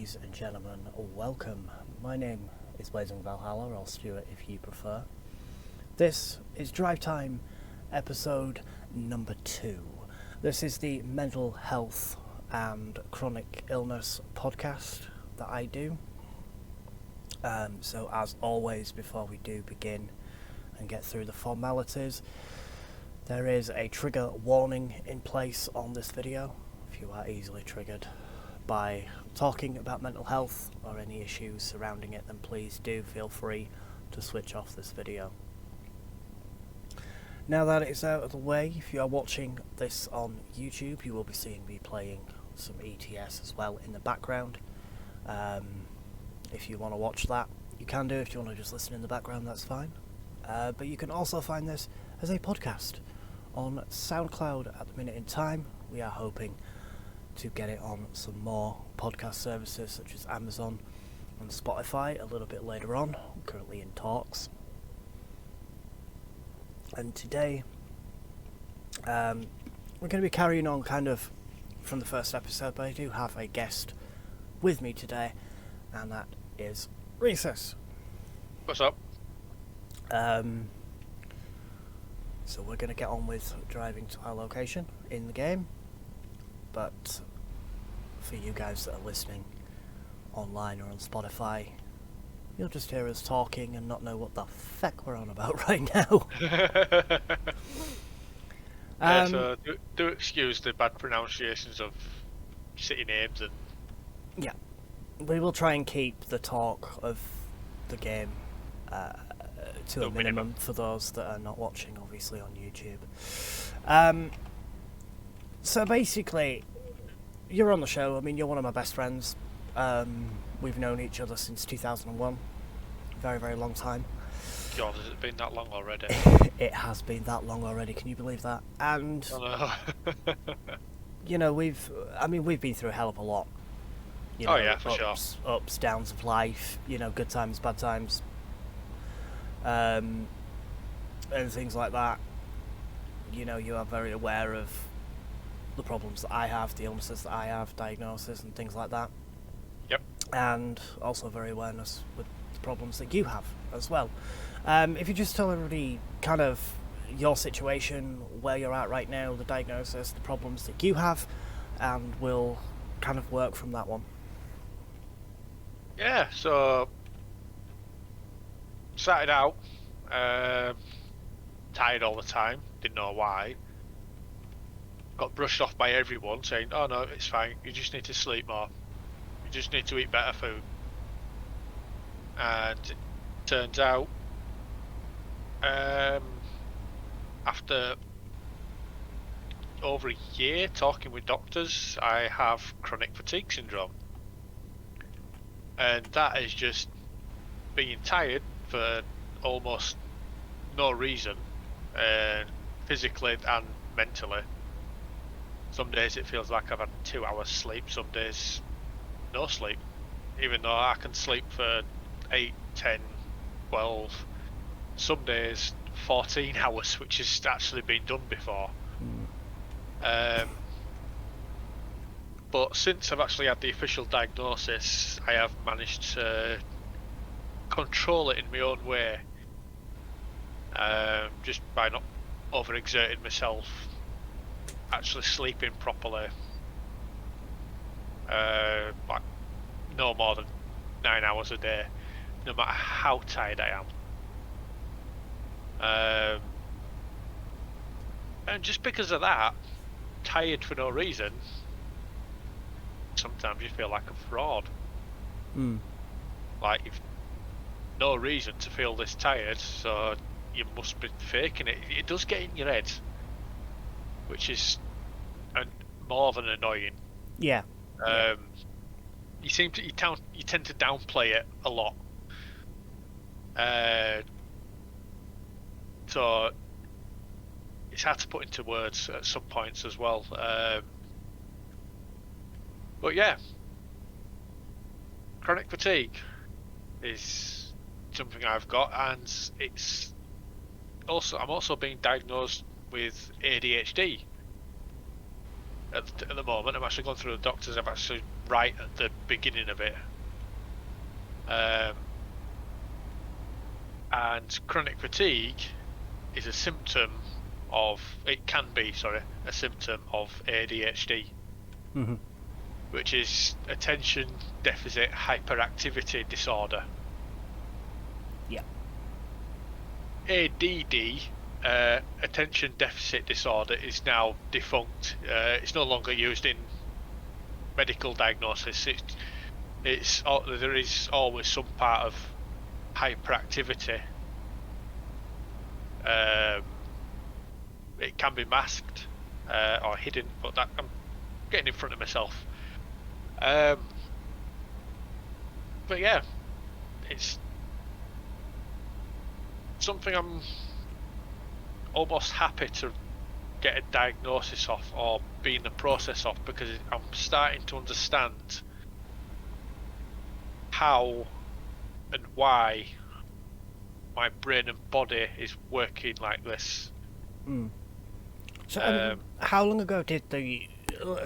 Ladies and gentlemen, welcome. My name is BlazingValhalla, or Stuart if you prefer. This is Drive Time, episode number 2. This is the mental health and chronic illness podcast that I do. So as always, before we do begin and get through the formalities, there is a trigger warning in place on this video. If you are easily triggered by talking about mental health or any issues surrounding it, then please do feel free to switch off this video. Now that it's out of the way, if you are watching this on YouTube, you will be seeing me playing some ETS as well in the background. If you want to watch that, you can do. If you want to just listen in the background, that's fine. But you can also find this as a podcast on SoundCloud at the minute in time. We are hoping to get it on some more podcast services such as Amazon and Spotify a little bit later on. I'm currently in talks. And today, we're going to be carrying on kind of from the first episode, but I do have a guest with me today, and that is RHEASUS. What's up? So we're going to get on with driving to our location in the game. But for you guys that are listening online or on Spotify, you'll just hear us talking and not know what the feck we're on about right now. So do excuse the bad pronunciations of city names and... Yeah, we will try and keep the talk of the game to a minimum for those that are not watching, obviously, on YouTube. So basically, you're on the show. I mean, you're one of my best friends. We've known each other since 2001. Very, very long time. God, has it been that long already? It has been that long already. Can you believe that? And I know. we've been through a hell of a lot. For sure. Ups, downs of life. Good times, bad times, and things like that. You are very aware of the problems that I have, the illnesses that I have, diagnosis and things like that. Yep. And also very awareness with the problems that you have as well. If you just tell everybody kind of your situation, where you're at right now, the diagnosis, the problems that you have, and we'll kind of work from that one. Yeah, so started out tired all the time, didn't know why. Got brushed off by everyone saying, oh no, it's fine, you just need to sleep more, you just need to eat better food. And it turns out after over a year talking with doctors, I have chronic fatigue syndrome, and that is just being tired for almost no reason, physically and mentally. Some days it feels like I've had 2 hours sleep, some days no sleep, even though I can sleep for 8, 10, 12, some days 14 hours, which has actually been done before. But since I've actually had the official diagnosis, I have managed to control it in my own way, just by not overexerting myself, actually sleeping properly, like no more than 9 hours a day, no matter how tired I am. And just because of that, tired for no reason, sometimes you feel like a fraud. Like you've no reason to feel this tired, so you must be faking it. It does get in your head, which is more than annoying. Yeah. You tend to downplay it a lot. So it's hard to put into words at some points as well. But yeah, chronic fatigue is something I've got, and I'm also being diagnosed with ADHD. At the moment, I'm actually going through the doctors. I've actually right at the beginning of it. And chronic fatigue is a symptom of, it can be, sorry, a symptom of ADHD, which is attention deficit hyperactivity disorder. Yeah. ADD, attention deficit disorder, is now defunct. It's no longer used in medical diagnosis. There is always some part of hyperactivity. It can be masked or hidden, but that I'm getting in front of myself. But yeah, it's something I'm almost happy to get a diagnosis of or be in the process of, because I'm starting to understand how and why my brain and body is working like this. So, how long ago did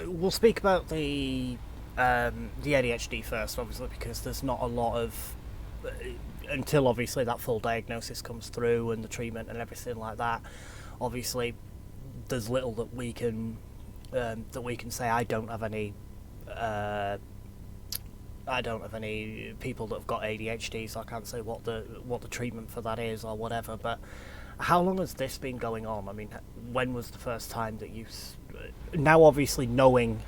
we'll speak about the ADHD first, obviously, because there's not a lot of until obviously that full diagnosis comes through and the treatment and everything like that. Obviously, there's little that we can say. I don't have any people that have got ADHD, so I can't say what the treatment for that is or whatever. But how long has this been going on? I mean, when was the first time that you, now obviously knowing,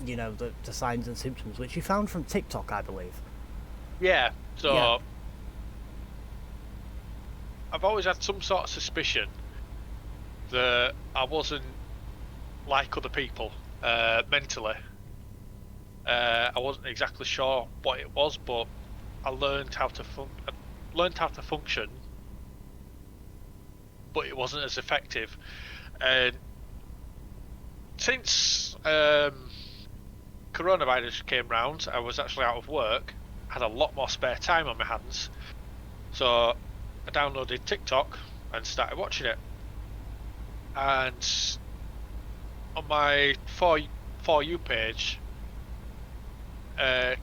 you know, the signs and symptoms, which you found from TikTok, I believe? Yeah, so Yeah. I've always had some sort of suspicion that I wasn't like other people mentally. I wasn't exactly sure what it was, but I learned how to function, but it wasn't as effective. And since coronavirus came round, I was actually out of work, had a lot more spare time on my hands, so I downloaded TikTok and started watching it. And on my For You page,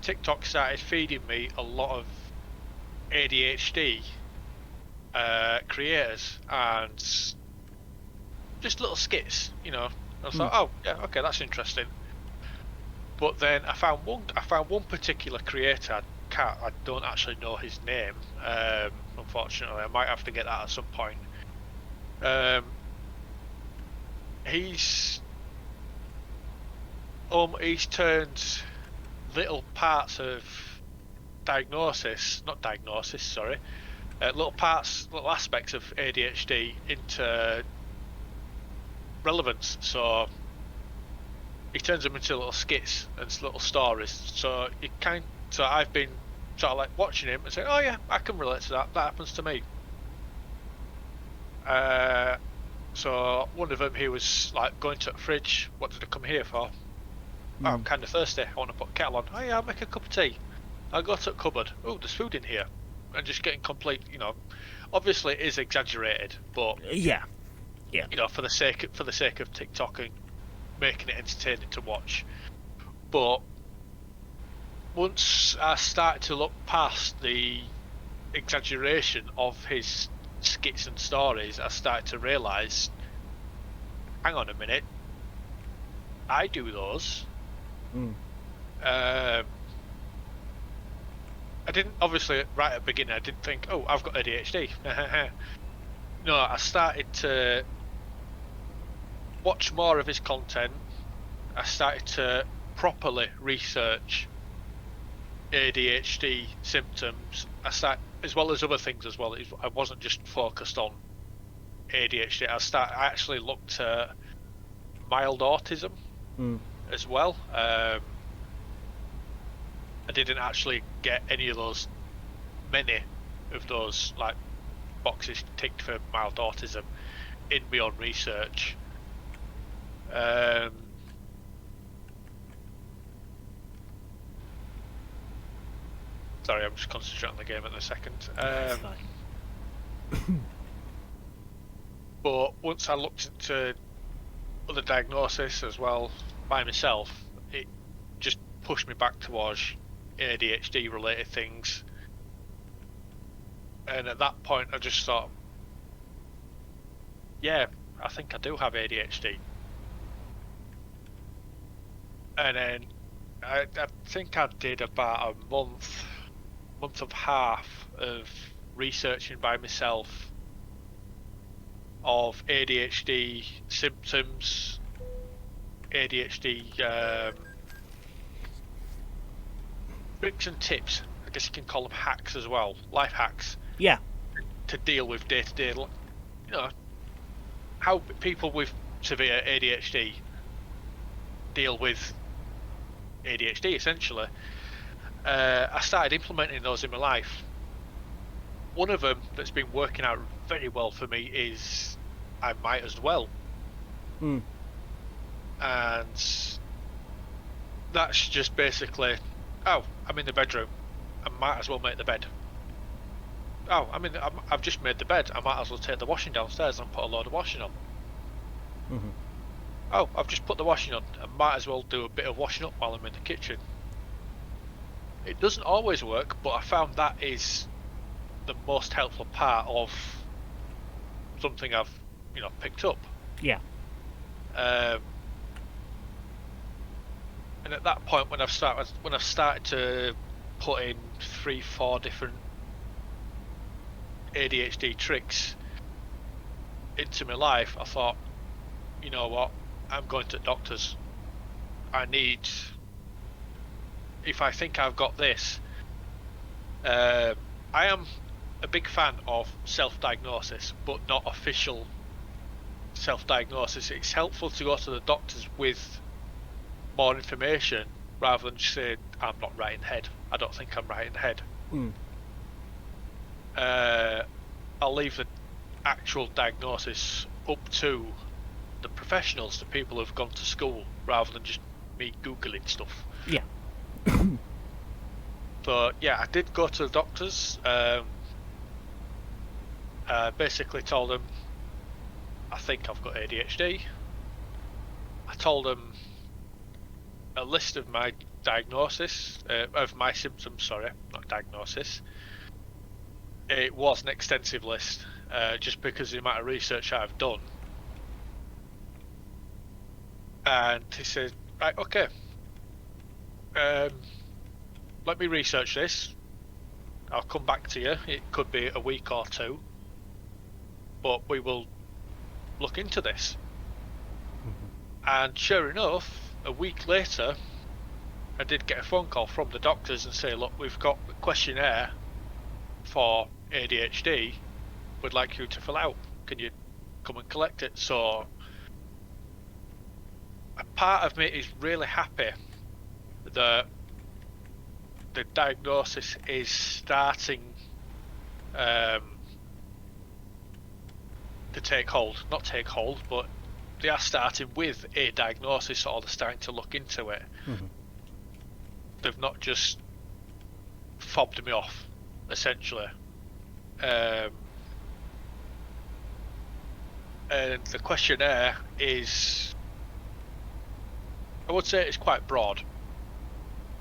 TikTok started feeding me a lot of ADHD creators and just little skits, you know. I thought, oh yeah, okay, that's interesting. But then I found one particular creator. I don't actually know his name, unfortunately. I might have to get that at some point. He's turned little parts of little aspects of ADHD into relevance. So he turns them into little skits and little stories. So I've been sort of like watching him and saying, oh yeah, I can relate to that. That happens to me. So one of them, he was like going to the fridge. What did I come here for? Oh, I'm kind of thirsty. I want to put a kettle on. Oh yeah, I'll make a cup of tea. I'll go to the cupboard. Oh, there's food in here. And just getting complete, you know. Obviously, it is exaggerated, but Yeah. you know, for the sake of TikTok and making it entertaining to watch. But once I started to look past the exaggeration of his skits and stories, I started to realise, hang on a minute, I do those. I didn't, obviously, right at the beginning, I didn't think, oh, I've got ADHD. No, I started to watch more of his content. I started to properly research ADHD symptoms. As well as other things as well. I wasn't just focused on ADHD. I actually looked at mild autism as well. I didn't actually get many of those like boxes ticked for mild autism in my own research. Sorry, I'm just concentrating on the game at the second. That's fine. But once I looked into other diagnosis as well by myself, it just pushed me back towards ADHD related things. And at that point, I just thought, yeah, I think I do have ADHD. And then I think I did about a month and a half of researching by myself of ADHD symptoms, ADHD tricks and tips. I guess you can call them hacks as well, life hacks. Yeah. To deal with day-to-day, how people with severe ADHD deal with ADHD, essentially. I started implementing those in my life. One of them that's been working out very well for me is I might as well. Mm. And that's just basically, oh, I'm in the bedroom, I might as well make the bed. Oh, I've just made the bed, I might as well take the washing downstairs and put a load of washing on. Mm-hmm. Oh, I've just put the washing on, I might as well do a bit of washing up while I'm in the kitchen. It doesn't always work, but I found that is the most helpful part of something I've, picked up. Yeah. And at that point, when I've started to put in 3-4 different ADHD tricks into my life, I thought, you know what, I'm going to doctors. If I think I've got this, I am a big fan of self-diagnosis, but not official self-diagnosis. It's helpful to go to the doctors with more information rather than just say, I'm not right in the head, I don't think I'm right in the head. I'll leave the actual diagnosis up to the professionals, the people who've gone to school, rather than just me Googling stuff. Yeah. So yeah, I did go to the doctors. Basically told them I think I've got ADHD. I told them a list of my diagnosis, of my symptoms, sorry, not diagnosis. It was an extensive list, just because of the amount of research I've done. And he said, right, okay, let me research this. I'll come back to you. It could be a week or two, but we will look into this. And sure enough, a week later, I did get a phone call from the doctors and say, look, we've got a questionnaire for ADHD. We'd like you to fill out. Can you come and collect it? So a part of me is really happy that the diagnosis is starting to take hold. Not take hold, but they are starting with a diagnosis, or they're starting to look into it. They've not just fobbed me off, essentially. And the questionnaire is, I would say it's quite broad.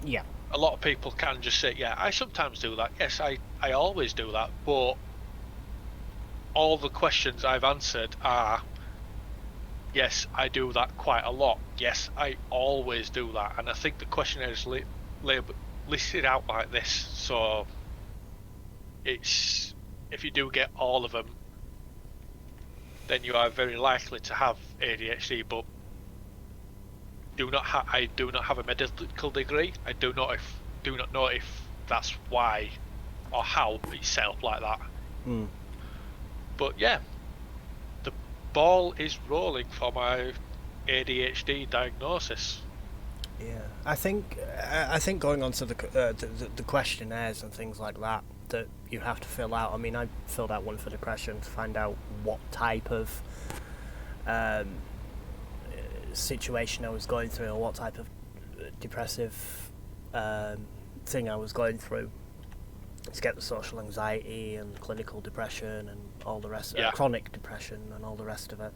Yeah. A lot of people can just say, yeah, I sometimes do that. Yes, I always do that. But all the questions I've answered are, yes, I do that quite a lot. Yes, I always do that. And I think the questionnaire is listed out like this. So it's, if you do get all of them, then you are very likely to have ADHD. But I do not have a medical degree. I do not know if that's why or how it's set up like that. But yeah, the ball is rolling for my ADHD diagnosis. Yeah, I think going on to the questionnaires and things like that you have to fill out. I mean, I filled out one for depression to find out what type of situation I was going through, or what type of depressive thing I was going through, to get the social anxiety and clinical depression and all the rest, chronic depression and all the rest of it.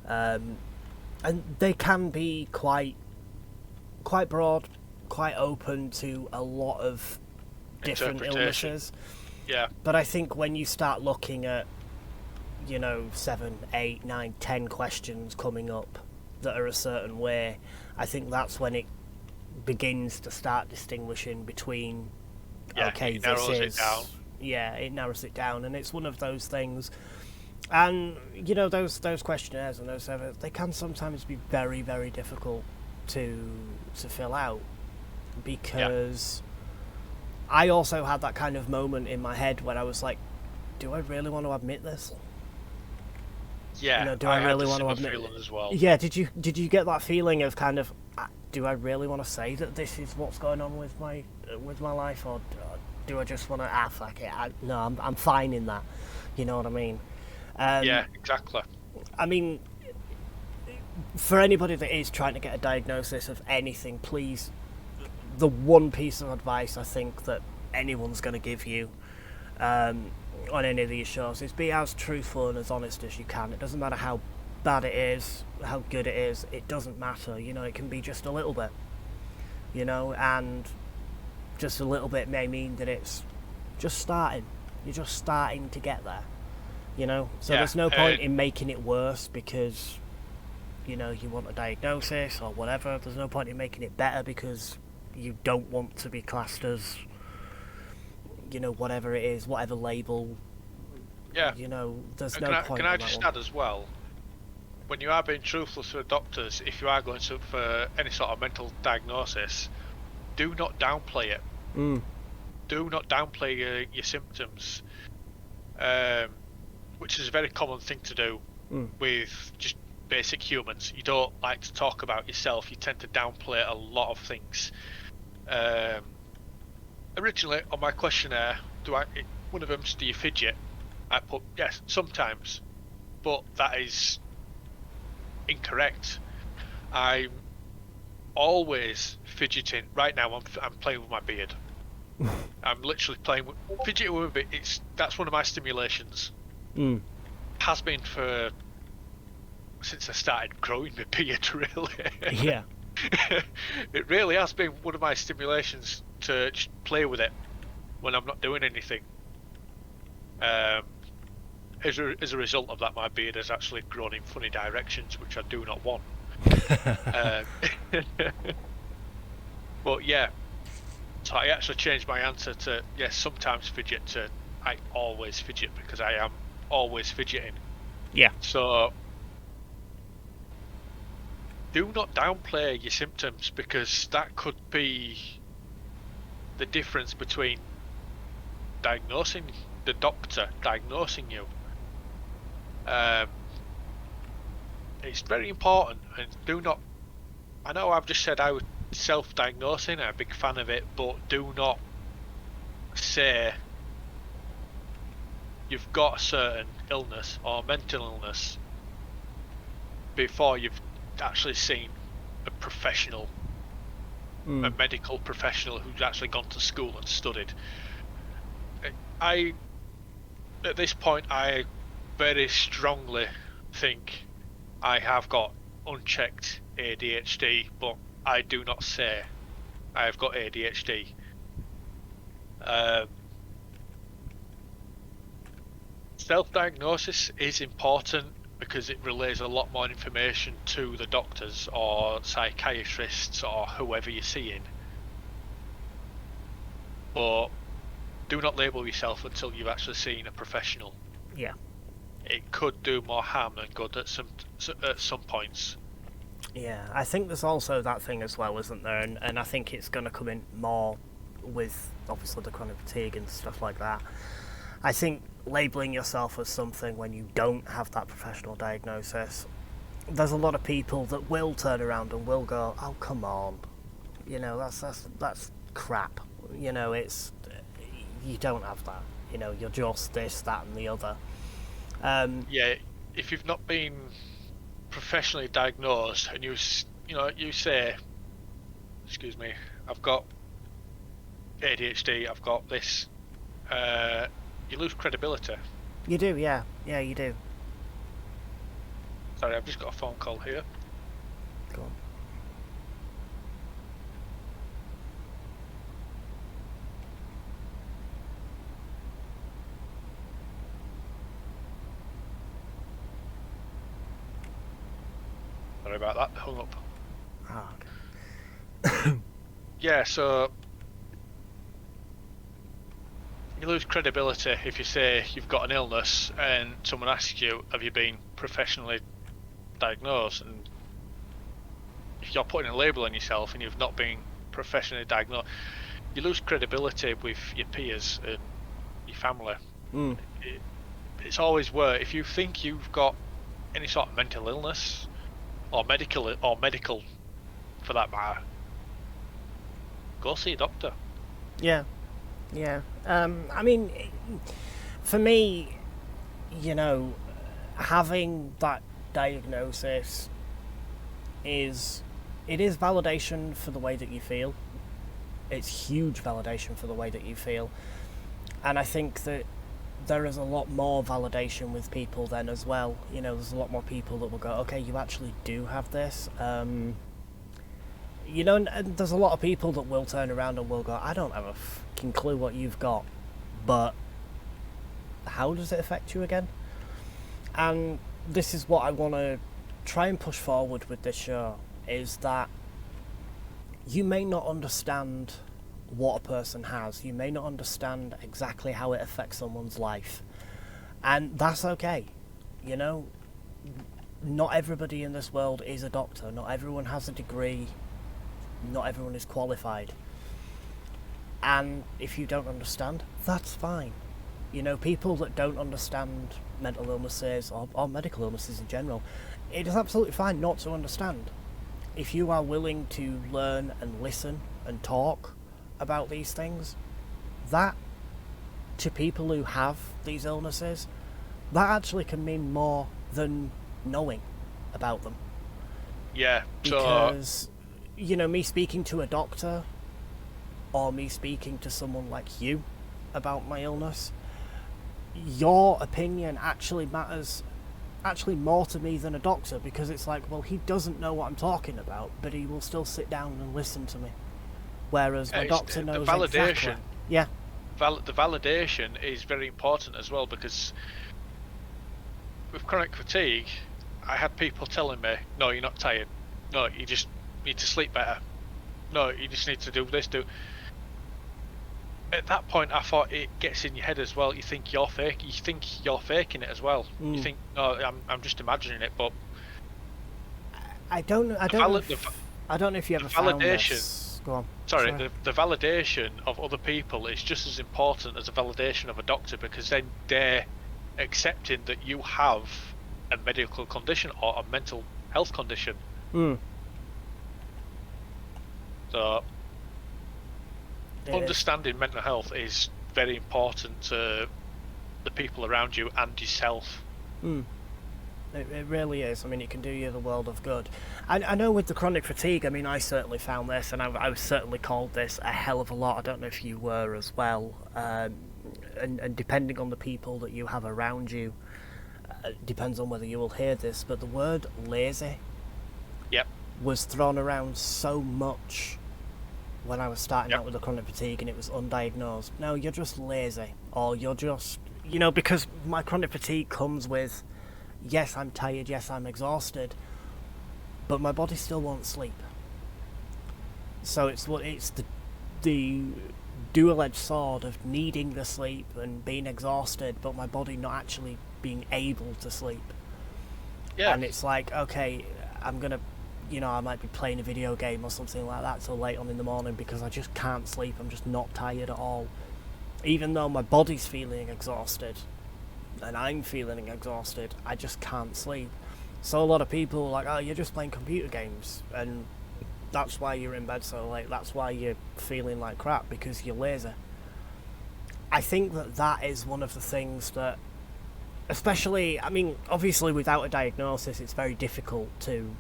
And they can be quite broad, quite open to a lot of different Interpretation. illnesses. Yeah. But I think when you start looking at, 7, 8, 9, 10 questions coming up that are a certain way, I think that's when it begins to start distinguishing between, Yeah, okay, it narrows this it is... down. Yeah, it narrows it down, and it's one of those things. And, those questionnaires and those surveys, they can sometimes be very, very difficult to fill out, because I also had that kind of moment in my head when I was like, do I really want to admit this? Yeah, Do I really want to had a admit similar feeling as well. Yeah, did you get that feeling of kind of, do I really want to say that this is what's going on with my life, or do I just want to fuck it? No, I'm fine in that. You know what I mean? Yeah, exactly. I mean, for anybody that is trying to get a diagnosis of anything, please, the one piece of advice I think that anyone's going to give you on any of these shows is be as truthful and as honest as you can. It doesn't matter how bad it is, how good it is, it doesn't matter. It can be just a little bit, and just a little bit may mean that it's just starting. You're just starting to get there, So there's no point in making it worse because, you want a diagnosis or whatever. There's no point in making it better because you don't want to be classed as, whatever it is, whatever label. Yeah. There's no point. Can I just add as well, when you are being truthful to the doctors, if you are going to for any sort of mental diagnosis, do not downplay it. Do not downplay your symptoms, which is a very common thing to do with just basic humans. You don't like to talk about yourself. You tend to downplay a lot of things. Originally on my questionnaire, one of them's, do you fidget? I put yes, sometimes, but that is incorrect. I'm always fidgeting. Right now, I'm playing with my beard. I'm literally fidgeting with it. That's one of my stimulations. Has been since I started growing my beard, really. Yeah. It really has been one of my stimulations to just play with it when I'm not doing anything. As a result of that, my beard has actually grown in funny directions, which I do not want. But yeah, so I actually changed my answer to yes, sometimes fidget to I always fidget, because I am always fidgeting. Yeah. So do not downplay your symptoms, because that could be the difference between the doctor diagnosing you. It's very important, and do not. I know I've just said I was self-diagnosing. I'm a big fan of it, but do not say you've got a certain illness or mental illness before you've actually seen a professional, a medical professional who's actually gone to school and studied. At this point, I very strongly think I have got unchecked ADHD, but I do not say I have got ADHD. Self-diagnosis is important because it relays a lot more information to the doctors or psychiatrists or whoever you're seeing. But do not label yourself until you've actually seen a professional. Yeah. It could do more harm than good at some points. Yeah, I think there's also that thing as well, isn't there? And I think it's going to come in more with, obviously, the chronic fatigue and stuff like that. I think labelling yourself as something when you don't have that professional diagnosis, there's a lot of people that will turn around and will go, oh, come on. That's crap. It's... You don't have that. You're just this, that, and the other. Yeah, if you've not been professionally diagnosed and you say, excuse me, I've got ADHD, I've got this, you lose credibility. You do, yeah. Yeah, you do. Sorry, I've just got a phone call here. Go on. Sorry about that. Hung up. Ah, okay. Yeah, so you lose credibility if you say you've got an illness and someone asks you, have you been professionally diagnosed? And if you're putting a label on yourself and you've not been professionally diagnosed, you lose credibility with your peers and your family. It's always worth, if you think you've got any sort of mental illness or medical for that matter, go see a doctor. Yeah. I mean, for me, you know, having that diagnosis is validation for the way that you feel. It's huge validation for the way that you feel. And I think that there is a lot more validation with people then as well. You know, there's a lot more people that will go, okay, you actually do have this. You know, and there's a lot of people that will turn around and will go, I don't have a fucking clue what you've got, but how does it affect you again? And this is what I want to try and push forward with this show, is that you may not understand what a person has. You may not understand exactly how it affects someone's life. And that's okay. You know, not everybody in this world is a doctor. Not everyone has a degree. Not everyone is qualified. And if you don't understand, that's fine. You know, people that don't understand mental illnesses or medical illnesses in general, it is absolutely fine not to understand. If you are willing to learn and listen and talk about these things, that, to people who have these illnesses, that actually can mean more than knowing about them. Yeah, because, you know, me speaking to a doctor or me speaking to someone like you about my illness, your opinion actually matters more to me than a doctor, because it's like, well, he doesn't know what I'm talking about, but he will still sit down and listen to me. Whereas my doctor knows the validation. Exactly. Yeah. The validation is very important as well, because with chronic fatigue, I had people telling me, no, you're not tired. No, you just need to sleep better. No, you just need to do this, At that point, I thought it gets in your head as well. You think you're fake. You think you're faking it as well. You think, no, I'm just imagining it. But I don't know if you ever found this. Go on. Sorry. The validation of other people is just as important as the validation of a doctor, because then they're accepting that you have a medical condition or a mental health condition. So understanding mental health is very important to the people around you and yourself. It really is. I mean, it can do you the world of good. I know with the chronic fatigue, I mean, I certainly found this, and I was certainly called this a hell of a lot. I don't know if you were as well. And depending on the people that you have around you, depends on whether you will hear this, but the word lazy was thrown around so much when I was starting out with the chronic fatigue and it was undiagnosed. No, you're just lazy, or you're just, you know, because my chronic fatigue comes with, yes, I'm tired, yes, I'm exhausted, but my body still won't sleep. So it's the dual-edged sword of needing the sleep and being exhausted, but my body not actually being able to sleep. Yeah. And it's like, okay, I'm gonna, you know, I might be playing a video game or something like that till late on in the morning because I just can't sleep. I'm just not tired at all. Even though my body's feeling exhausted and I'm feeling exhausted, I just can't sleep. So a lot of people are like, oh, you're just playing computer games and that's why you're in bed so late. That's why you're feeling like crap, because you're lazy. I think that is one of the things that, especially, I mean, obviously without a diagnosis, it's very difficult to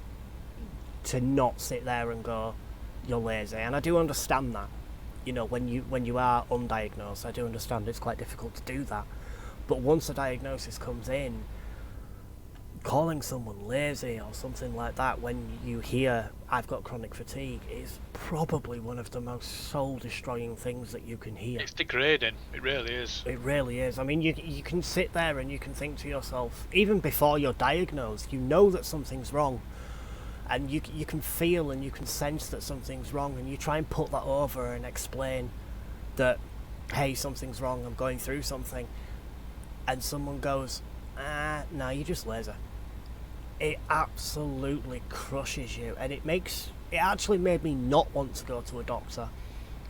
not sit there and go, you're lazy. And I do understand that. You know, when you are undiagnosed, I do understand it's quite difficult to do that. But once a diagnosis comes in, calling someone lazy or something like that when you hear, I've got chronic fatigue, is probably one of the most soul-destroying things that you can hear. It's degrading. It really is. It really is. I mean, you can sit there and you can think to yourself, even before you're diagnosed, you know that something's wrong. and you can feel and you can sense that something's wrong, and you try and put that over and explain that, hey, something's wrong, I'm going through something, and someone goes, no, you're just lazy. It absolutely crushes you, and it actually made me not want to go to a doctor,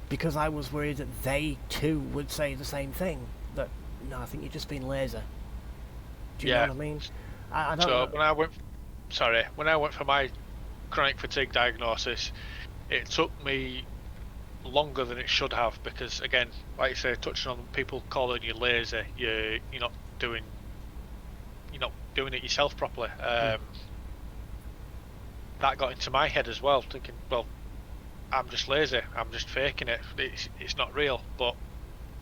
because I was worried that they too would say the same thing, that, no, I think you're just being lazy. Do you know what I mean? I don't know. When I went for my chronic fatigue diagnosis, it took me longer than it should have, because again, like you say, touching on people calling you lazy, you're not doing it yourself properly. That got into my head as well, thinking, well, I'm just lazy, I'm just faking it, it's not real, but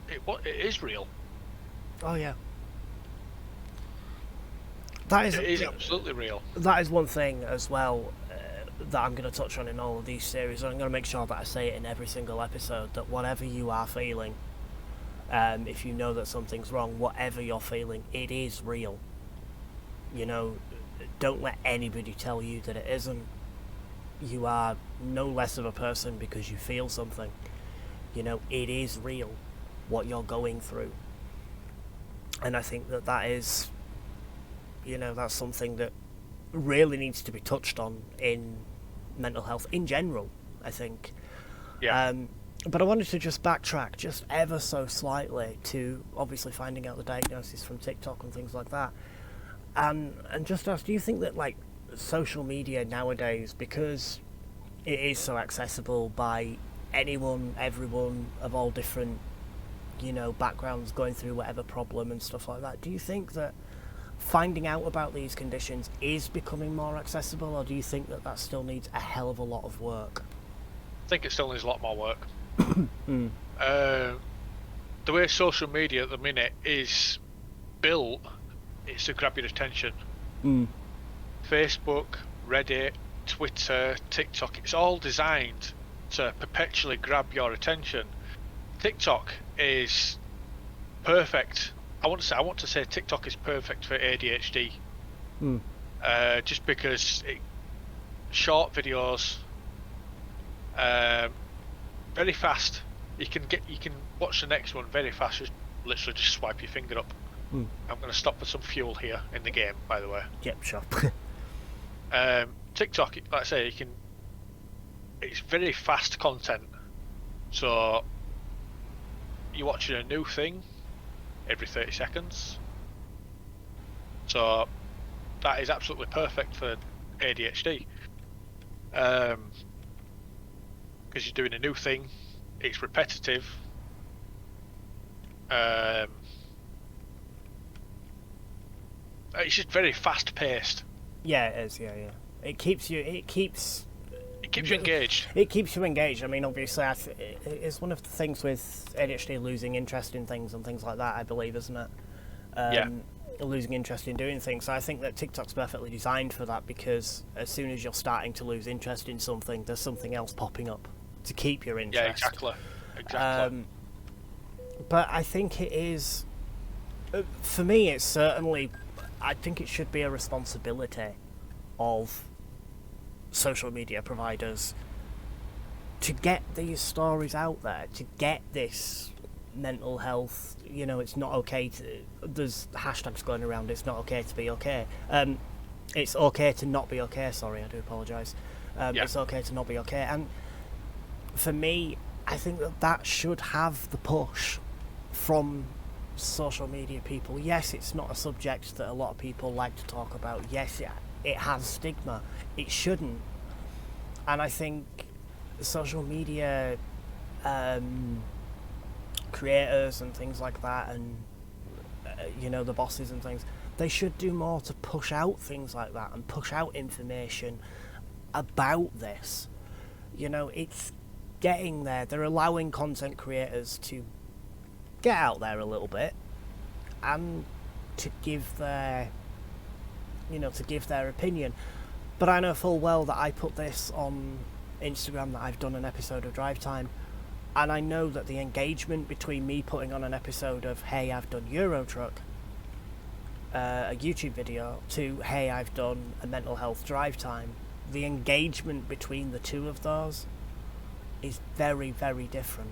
it is real. Oh yeah. It is absolutely real. That is one thing as well that I'm going to touch on in all of these series, and I'm going to make sure that I say it in every single episode, that whatever you are feeling, if you know that something's wrong, whatever you're feeling, it is real. Don't let anybody tell you that it isn't. You are no less of a person because you feel something. It is real, what you're going through. And I think that is, that's something that really needs to be touched on in mental health in general, I think. Yeah. But I wanted to just backtrack just ever so slightly to obviously finding out the diagnosis from TikTok and things like that. And just ask, do you think that, like, social media nowadays, because it is so accessible by anyone, everyone of all different, backgrounds going through whatever problem and stuff like that, do you think that finding out about these conditions is becoming more accessible, or do you think that still needs a hell of a lot of work? I think it still needs a lot more work. The way social media at the minute is built, it's to grab your attention. Facebook, Reddit, Twitter, TikTok, it's all designed to perpetually grab your attention. TikTok is perfect. I want to say TikTok is perfect for ADHD. Just because short videos, very fast. You can watch the next one very fast. Just swipe your finger up. I'm going to stop for some fuel here in the game, by the way. Yep, sure. TikTok, like I say, it's very fast content. So you're watching a new thing every 30 seconds. So that is absolutely perfect for ADHD. Because you're doing a new thing, it's repetitive. It's just very fast paced. Yeah, it is. Yeah. It keeps you engaged. It keeps you engaged. I mean, obviously, it's one of the things with ADHD, losing interest in things and things like that, I believe, isn't it? Yeah. Losing interest in doing things. So I think that TikTok's perfectly designed for that, because as soon as you're starting to lose interest in something, there's something else popping up to keep your interest. Yeah, exactly. But I think it is, for me, it's certainly, I think it should be a responsibility of social media providers to get these stories out there, to get this mental health, it's not okay to, there's hashtags going around, it's not okay to be okay. It's okay to not be okay, sorry, I do apologise. It's okay to not be okay. And for me, I think that should have the push from social media people. Yes, it's not a subject that a lot of people like to talk about. Yes, it has stigma. It shouldn't. And I think social media creators and things like that, and the bosses and things, they should do more to push out things like that and push out information about this. It's getting there. They're allowing content creators to get out there a little bit and to give their opinion. But I know full well that I put this on Instagram, that I've done an episode of Drive Time, and I know that the engagement between me putting on an episode of, hey, I've done Euro Truck, a YouTube video, to, hey, I've done a mental health Drive Time, the engagement between the two of those is very, very different.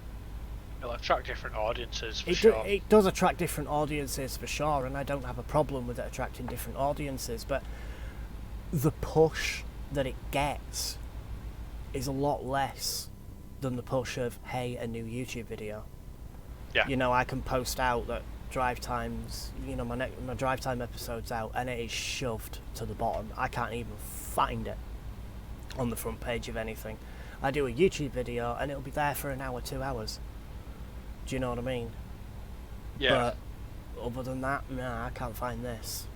It'll attract different audiences for sure. It does attract different audiences for sure, and I don't have a problem with it attracting different audiences, but the push that it gets is a lot less than the push of, hey, a new YouTube video. Yeah. You know, I can post out that drive times, you know, my drive time episode's out, and it is shoved to the bottom. I can't even find it on the front page of anything. I do a YouTube video and it'll be there for an hour, 2 hours. Do you know what I mean? Yeah. But other than that, nah, I can't find this.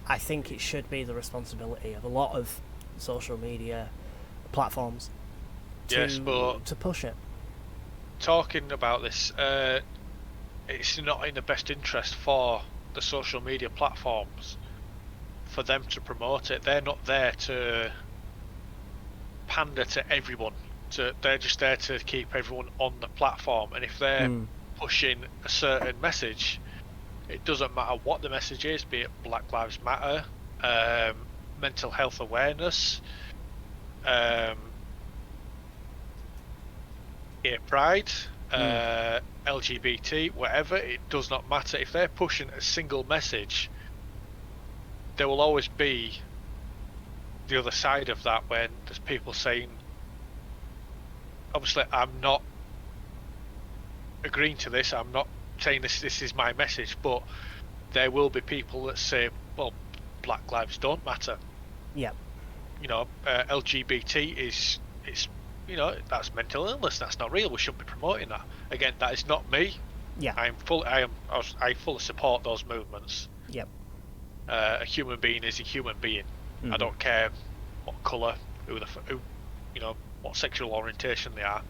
I think it should be the responsibility of a lot of social media platforms to push it. Talking about this, it's not in the best interest for the social media platforms for them to promote it. They're not there to pander to everyone. They're just there to keep everyone on the platform, and if they're pushing a certain message, it doesn't matter what the message is, be it Black Lives Matter, mental health awareness, gay pride, LGBT, whatever, it does not matter. If they're pushing a single message, there will always be the other side of that, when there's people saying, obviously I'm not agreeing to this, I'm not saying this is my message, but there will be people that say, well, Black lives don't matter. Yeah. You know, LGBT is you know, that's mental illness, that's not real, we shouldn't be promoting that. Again, that is not me. Yeah. I fully support those movements. Yep. A human being is a human being. I don't care what colour, who you know, what sexual orientation they are.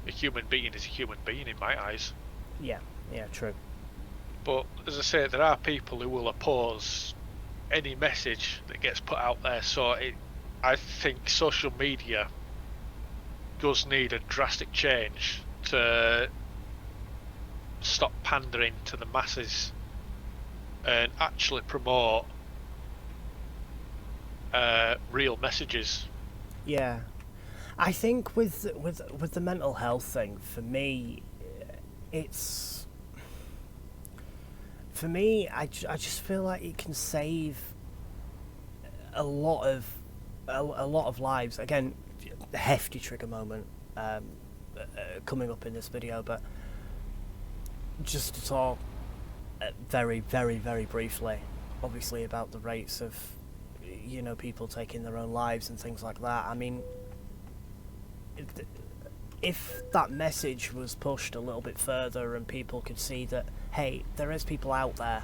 A human being is a human being in my eyes. Yeah, true. But as I say, there are people who will oppose any message that gets put out there. So I think social media does need a drastic change to stop pandering to the masses and actually promote real messages. Yeah, I think with the mental health thing, for me, I just feel like it can save a lot of lives. Again, a hefty trigger moment coming up in this video, but just to talk very, very, very briefly, obviously, about the rates of, you know, people taking their own lives and things like that. I mean, if that message was pushed a little bit further and people could see that, hey, there is people out there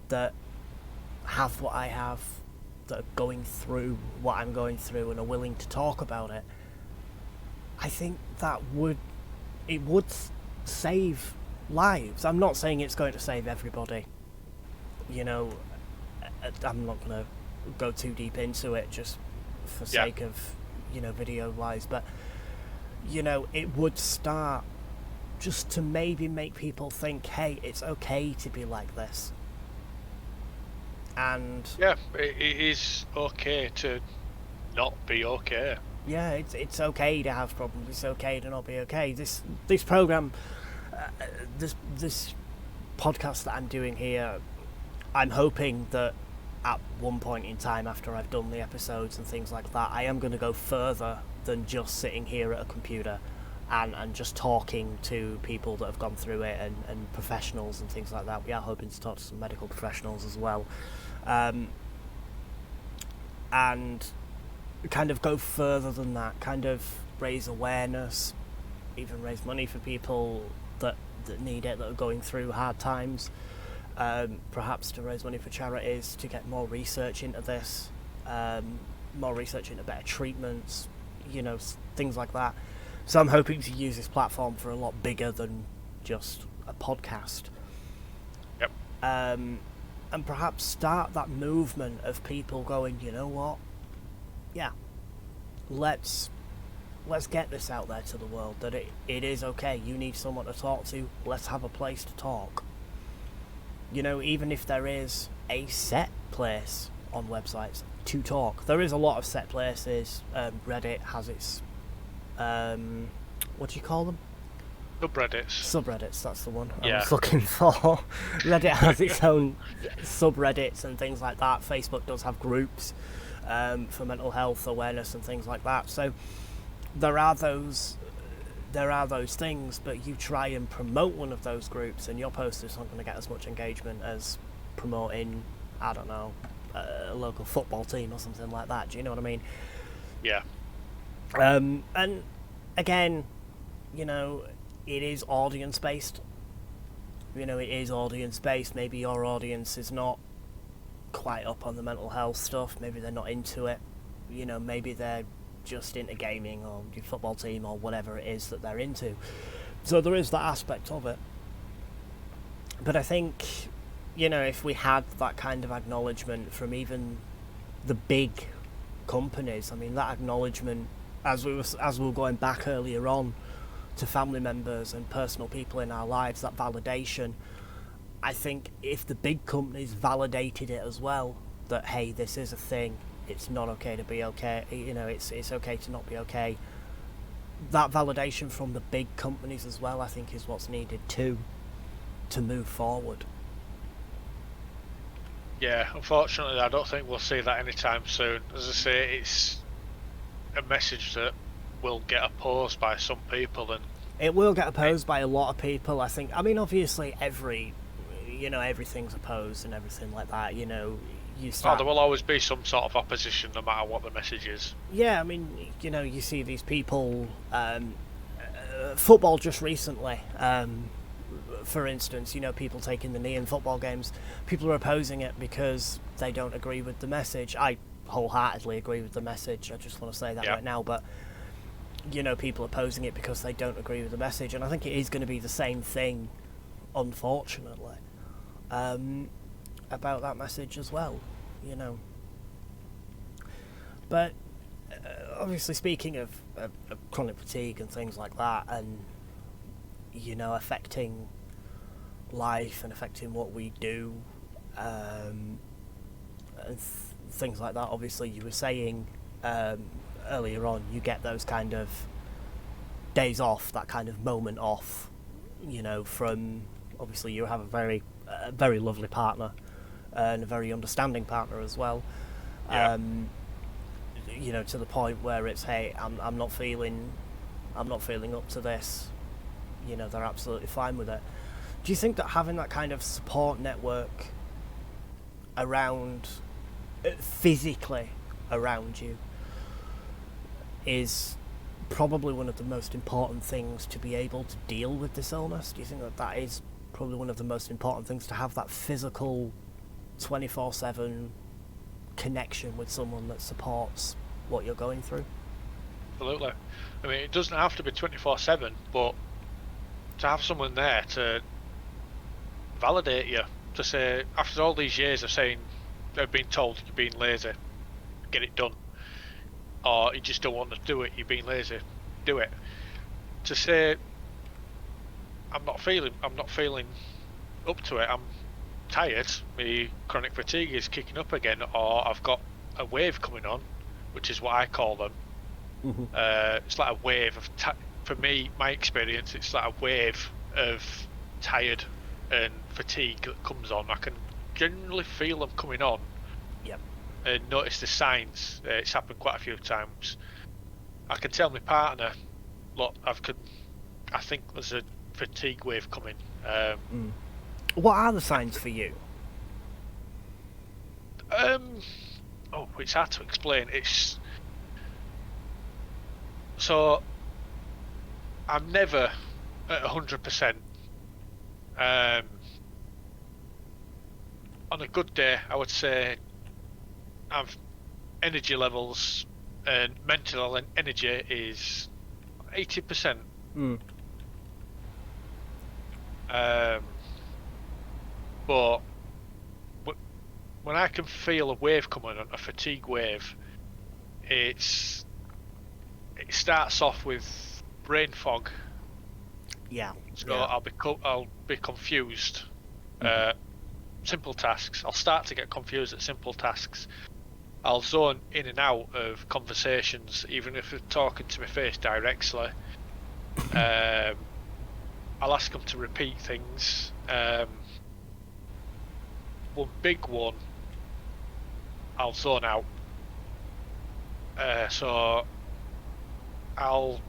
that have what I have, that are going through what I'm going through and are willing to talk about it, I think that would save lives. I'm not saying it's going to save everybody. You know, I'm not going to go too deep into it just for sake of, you know, video wise, but, you know, it would start just to maybe make people think, hey, it's okay to be like this. And yeah, it is okay to not be okay. Yeah, it's okay to have problems. It's okay to not be okay. This program, this podcast that I'm doing here, I'm hoping that at one point in time, after I've done the episodes and things like that, I am going to go further than just sitting here at a computer and just talking to people that have gone through it and professionals and things like that. We are hoping to talk to some medical professionals as well, and kind of go further than that, kind of raise awareness, even raise money for people that need it, that are going through hard times, perhaps to raise money for charities, to get more research into this, more research into better treatments, you know, things like that. So I'm hoping to use this platform for a lot bigger than just a podcast. Yep. And perhaps start that movement of people going, you know what? Yeah, let's get this out there to the world, that it is okay. You need someone to talk to. Let's have a place to talk. You know, even if there is a set place on websites to talk. There is a lot of set places. Reddit has its what do you call them? Subreddits, that's the one I was looking for. Reddit has its own subreddits and things like that. Facebook does have groups for mental health awareness and things like that. So there are those things, but you try and promote one of those groups and your post is not going to get as much engagement as promoting, I don't know, a local football team or something like that. Do you know what I mean? Yeah. And again, you know, it is audience based. Maybe your audience is not quite up on the mental health stuff. Maybe they're not into it. You know, maybe they're just into gaming or your football team or whatever it is that they're into. So there is that aspect of it. But I think, you know, if we had that kind of acknowledgement from even the big companies, I mean, that acknowledgement, as we were going back earlier on, to family members and personal people in our lives, that validation, I think if the big companies validated it as well, that hey, this is a thing, it's not okay to be okay, you know, it's okay to not be okay, that validation from the big companies as well, I think is what's needed to move forward. Yeah, unfortunately I don't think we'll see that anytime soon. As I say, it's a message that will get opposed by some people, and it will get opposed by a lot of people, I think. I mean, obviously everything's opposed and everything like that, you know. There will always be some sort of opposition no matter what the message is. Yeah, I mean, you know, you see these people, football just recently, for instance, you know, people taking the knee in football games, people are opposing it because they don't agree with the message. I wholeheartedly agree with the message, I just want to say that right now, but you know, people opposing it because they don't agree with the message, and I think it is going to be the same thing, unfortunately, about that message as well, you know. But obviously, speaking of chronic fatigue and things like that, and you know, affecting life and affecting what we do, and things like that. Obviously, you were saying earlier on, you get those kind of days off, that kind of moment off, you know, from, obviously you have a very lovely partner and a very understanding partner as well. Yeah. You know, to the point where it's, hey, I'm not feeling up to this, you know, they're absolutely fine with it. Do you think that having that kind of support network around, physically around you, is probably one of the most important things to be able to deal with this illness? Do you think that is probably one of the most important things, to have that physical 24/7 connection with someone that supports what you're going through? Absolutely. I mean, it doesn't have to be 24/7, but to have someone there to validate you, to say, after all these years of being told you're being lazy, get it done, or you just don't want to do it, you're being lazy, do it. To say, I'm not feeling up to it, I'm tired, my chronic fatigue is kicking up again, or I've got a wave coming on, which is what I call them. Mm-hmm. It's like a wave of for me, my experience, it's like a wave of tired and fatigue that comes on. I can generally feel them coming on. Yep. And notice the signs. It's happened quite a few times. I can tell my partner, look, I think there's a fatigue wave coming. What are the signs for you? It's hard to explain. So I'm never at 100%. On a good day, I would say I've energy levels and mental energy is 80%. But when I can feel a wave coming on, a fatigue wave, it starts off with brain fog. Yeah. So I'll be confused. Simple tasks. I'll start to get confused at simple tasks. I'll zone in and out of conversations, even if they're talking to my face directly. I'll ask them to repeat things. One big one, I'll zone out. So I'll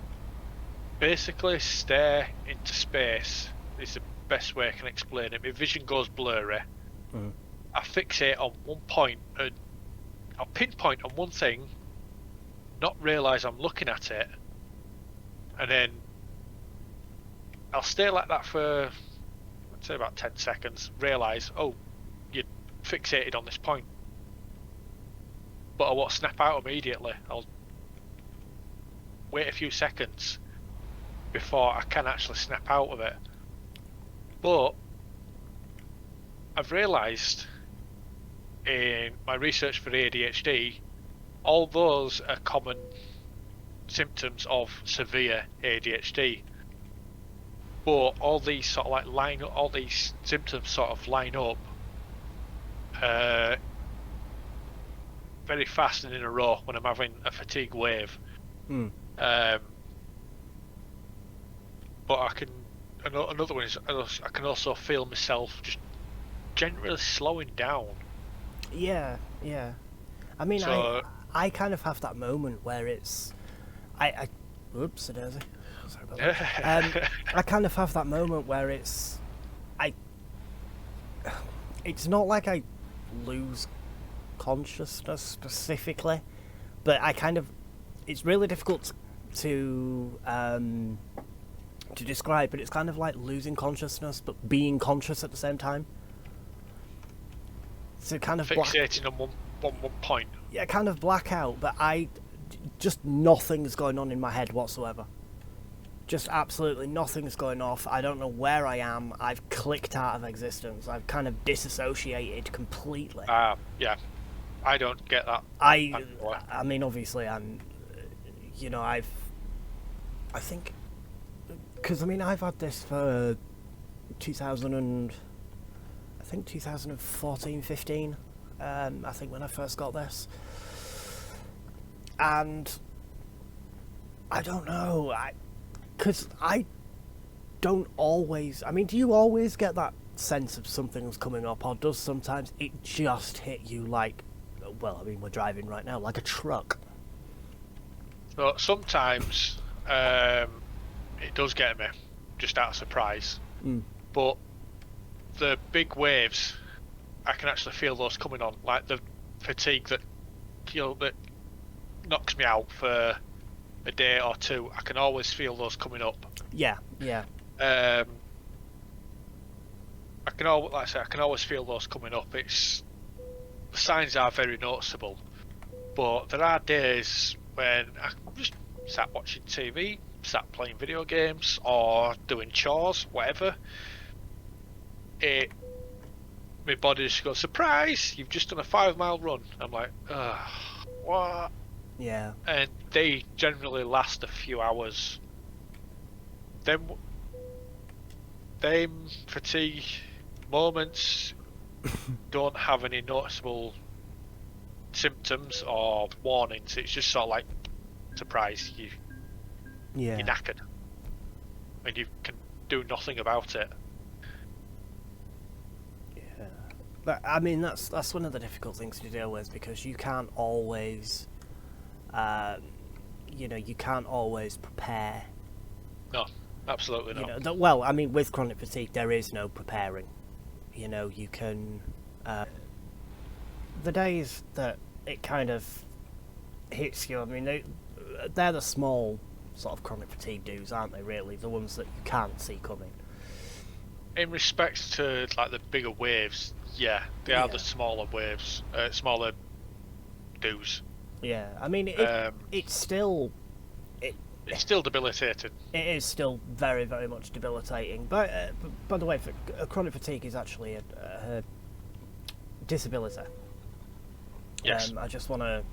basically stare into space. Is the best way I can explain it. My vision goes blurry. Mm. I fixate on one point and I'll pinpoint on one thing, not realise I'm looking at it, and then I'll stay like that for, I'd say, about 10 seconds, realise, oh, you're fixated on this point. But I won't snap out immediately. I'll wait a few seconds before I can actually snap out of it. But I've realised in my research for ADHD, all those are common symptoms of severe ADHD. But all these sort of like all these symptoms sort of line up very fast and in a row when I'm having a fatigue wave. Mm. But another one is I can also feel myself just generally slowing down. Yeah. I mean, So, I kind of have that moment where it's, oops, a daisy. Sorry about that. I kind of have that moment where it's not like I lose consciousness specifically, but it's really difficult to describe, but it's kind of like losing consciousness but being conscious at the same time. So kind of fixating on one point. Yeah, kind of blackout, but just nothing's going on in my head whatsoever. Just absolutely nothing's going off. I don't know where I am. I've clicked out of existence. I've kind of disassociated completely. Yeah. I don't get that. I mean, obviously, I think, because I mean, I've had this for 2014, 15. I think when I first got this, and I don't know, because I don't always. I mean, do you always get that sense of something's coming up, or does sometimes it just hit you like? Well, I mean, we're driving right now like a truck. So sometimes it does get me, just out of surprise. Mm. But the big waves, I can actually feel those coming on, like the fatigue that knocks me out for a day or two. I can always feel those coming up. Yeah. I can always feel those coming up. The signs are very noticeable, but there are days when I'm just sat watching TV, sat playing video games, or doing chores, whatever. My body just goes, surprise! You've just done a 5-mile run. I'm like, what? Yeah. And they generally last a few hours. Them fatigue moments don't have any noticeable symptoms or warnings. It's just sort of like, surprise, you're knackered, and you can do nothing about it. Yeah, but I mean that's one of the difficult things to deal with, because you can't always, you can't always prepare. No, absolutely not. Well, I mean, with chronic fatigue, there is no preparing. You can. The days that it kind of hits you, I mean, they're the small sort of chronic fatigue dues, aren't they, really? The ones that you can't see coming. In respect to, like, the bigger waves, yeah, they are the smaller waves, smaller dues. Yeah, I mean, it's still... It's still debilitating. It is still very, very much debilitating. But by the way, chronic fatigue is actually a disability. Yes. I just want to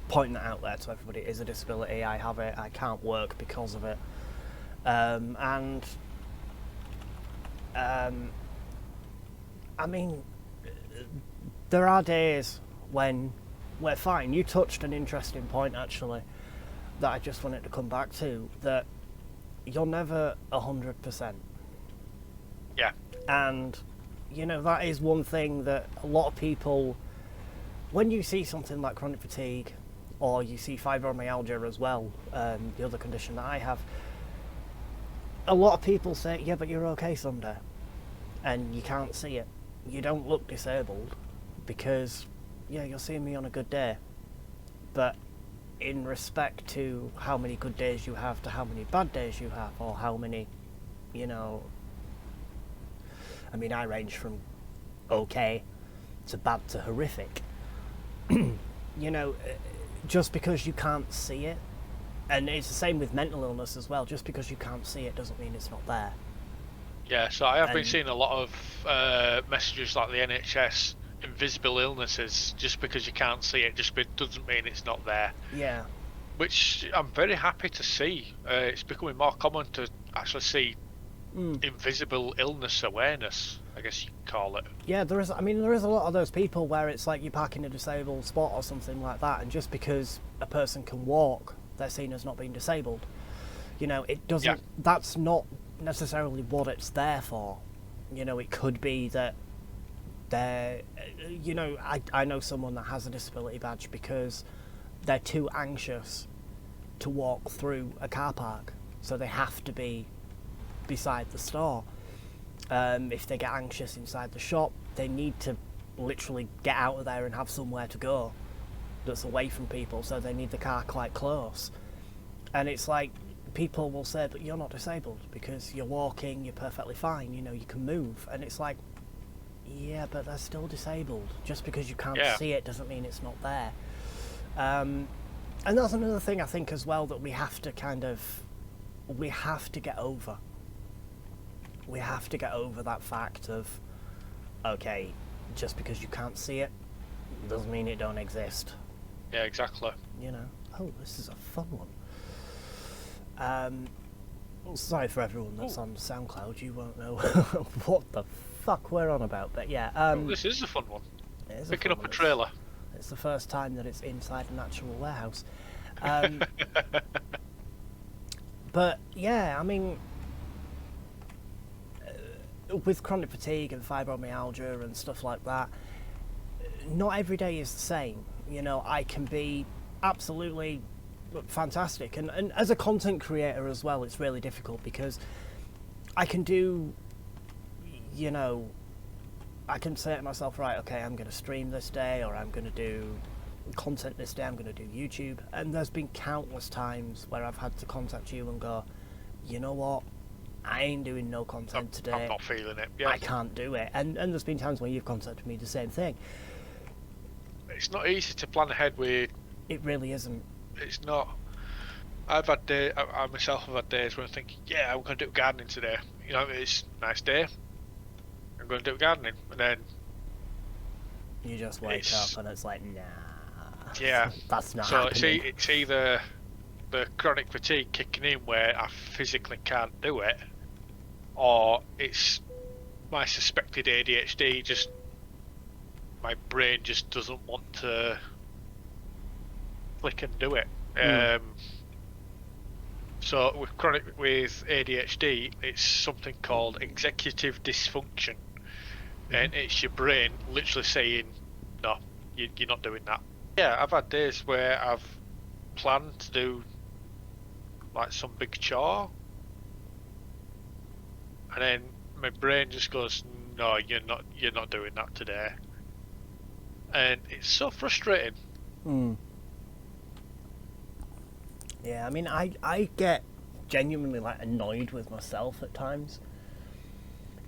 point that out there to everybody. It is a disability. I have it. I can't work because of it. I mean, there are days when we're fine. You touched an interesting point, actually, that I just wanted to come back to, that you're never 100%. Yeah. And, you know, that is one thing that a lot of people, when you see something like chronic fatigue, or you see fibromyalgia as well, the other condition that I have, a lot of people say, yeah, but you're okay someday. And you can't see it. You don't look disabled because, yeah, you're seeing me on a good day. But in respect to how many good days you have to how many bad days you have, or how many, you know, I mean, I range from okay to bad to horrific. You know, just because you can't see it, and it's the same with mental illness as well, just because you can't see it doesn't mean it's not there. Yeah, so I have been seeing a lot of messages like the NHS, invisible illnesses, just because you can't see it doesn't mean it's not there. Yeah. Which I'm very happy to see. It's becoming more common to actually see invisible illness awareness, I guess you could call it. Yeah, there is a lot of those people where it's like you park in a disabled spot or something like that, and just because a person can walk, they're seen as not being disabled. You know, it doesn't, that's not necessarily what it's there for. You know, it could be that they're, you know, I know someone that has a disability badge because they're too anxious to walk through a car park, so they have to be beside the store. If they get anxious inside the shop, they need to literally get out of there and have somewhere to go that's away from people, so they need the car quite close. And it's like, people will say, but you're not disabled because you're walking, you're perfectly fine, you know, you can move. And it's like, yeah, but they're still disabled. Just because you can't see it doesn't mean it's not there. And that's another thing I think as well that we have to get over. We have to get over that fact of, okay, just because you can't see it doesn't mean it don't exist. Yeah, exactly. You know, oh, this is a fun one. Sorry for everyone that's on SoundCloud, you won't know what the fuck we're on about, but yeah. This is a fun one. Picking up a trailer. It's the first time that it's inside an actual warehouse. But yeah, I mean, with chronic fatigue and fibromyalgia and stuff like that, not every day is the same. You know, I can be absolutely fantastic, and as a content creator as well, it's really difficult because I can do, you know, I can say to myself, right, okay, I'm going to stream this day, or I'm going to do content this day, I'm going to do YouTube, and there's been countless times where I've had to contact you and go, you know what, I ain't doing no content today. I'm not feeling it. Yeah. I can't do it. And there's been times where you've contacted me the same thing. It's not easy to plan ahead with. It really isn't. It's not. I myself have had days where I'm thinking, yeah, I'm going to do gardening today. You know, it's a nice day. I'm going to do gardening, and then you just wake up and it's like, nah. Yeah, that's not so happening. It's either the chronic fatigue kicking in where I physically can't do it, or it's my suspected ADHD. Just my brain just doesn't want to click and do it. So with ADHD, it's something called executive dysfunction, and it's your brain literally saying, "No, you're not doing that." Yeah, I've had days where I've planned to do like some big chore, and then my brain just goes, "No, you're not doing that today," and it's so frustrating. Yeah, I mean, I get genuinely like annoyed with myself at times.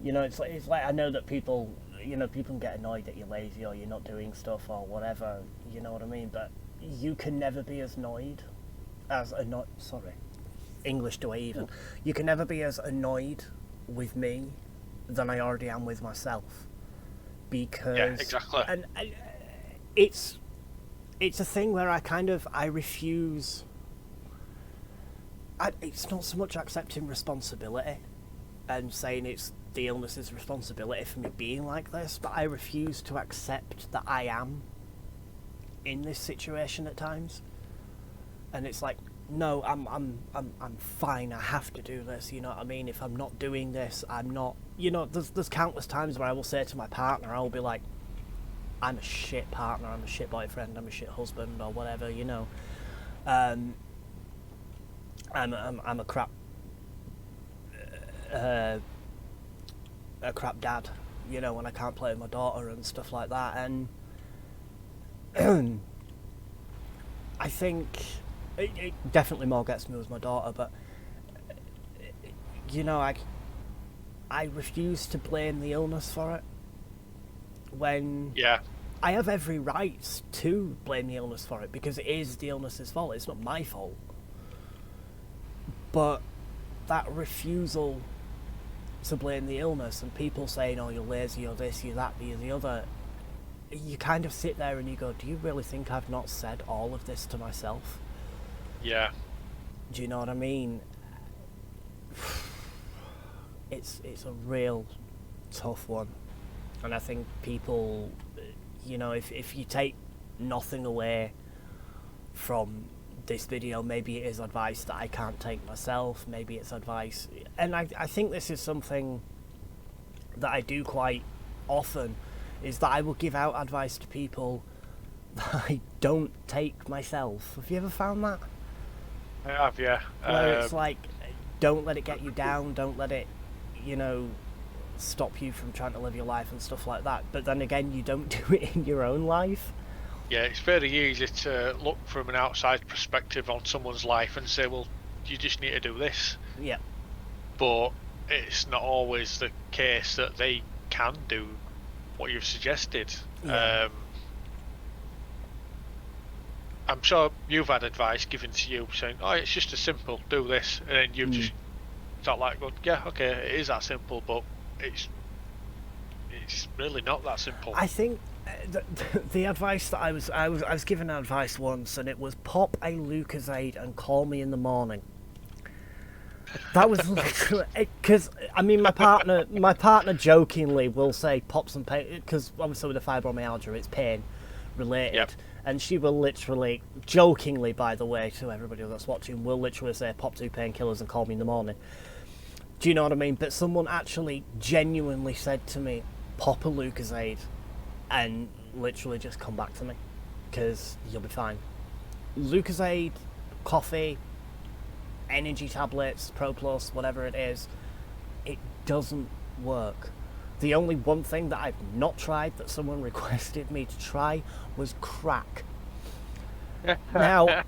You know, it's like I know that people, you know, people can get annoyed that you're lazy or you're not doing stuff or whatever. You know what I mean? But you can never be as annoyed as English do I even? You can never be as annoyed with me than I already am with myself, because exactly. And it's a thing where I refuse. It's not so much accepting responsibility and saying it's the illness's responsibility for me being like this, but I refuse to accept that I am in this situation at times, and it's like, no, I'm fine. I have to do this. You know what I mean? If I'm not doing this, I'm not. You know, there's countless times where I will say to my partner, I'll be like, I'm a shit partner, I'm a shit boyfriend, I'm a shit husband, or whatever. You know, I'm a crap dad. You know, when I can't play with my daughter and stuff like that, and I think it definitely more gets me with my daughter, but you know, I refuse to blame the illness for it when I have every right to blame the illness for it, because it is the illness's fault. It's not my fault. But that refusal to blame the illness, and people saying, oh, you're lazy, you're this, you're that, you're the other, you kind of sit there and you go, do you really think I've not said all of this to myself? Yeah. Do you know what I mean? It's a real tough one. And I think people, you know, if you take nothing away from this video, maybe it is advice that I can't take myself, maybe it's advice, and I think this is something that I do quite often, is that I will give out advice to people that I don't take myself. Have you ever found that? I have, yeah. Where it's like, don't let it get you down, don't let it, you know, stop you from trying to live your life and stuff like that, but then again, you don't do it in your own life. Yeah, it's very easy to look from an outside perspective on someone's life and say, well, you just need to do this. Yeah. But it's not always the case that they can do what you've suggested. Yeah. I'm sure you've had advice given to you saying, oh, it's just as simple, do this. And then you've just sort of like, well, yeah, okay, it is that simple, but it's really not that simple. I think the advice that I was given advice once, and it was pop a Lucozade and call me in the morning. That was literally, because I mean, my partner jokingly will say pop some pain, because obviously with the fibromyalgia it's pain related. Yep. And she will literally, jokingly, by the way, to everybody that's watching, will literally say pop 2 painkillers and call me in the morning. Do you know what I mean? But someone actually genuinely said to me, pop a Lucozade and literally just come back to me, because you'll be fine. Lucozade, coffee, energy tablets, Pro Plus, whatever it is, it doesn't work. The only one thing that I've not tried that someone requested me to try was crack. Now,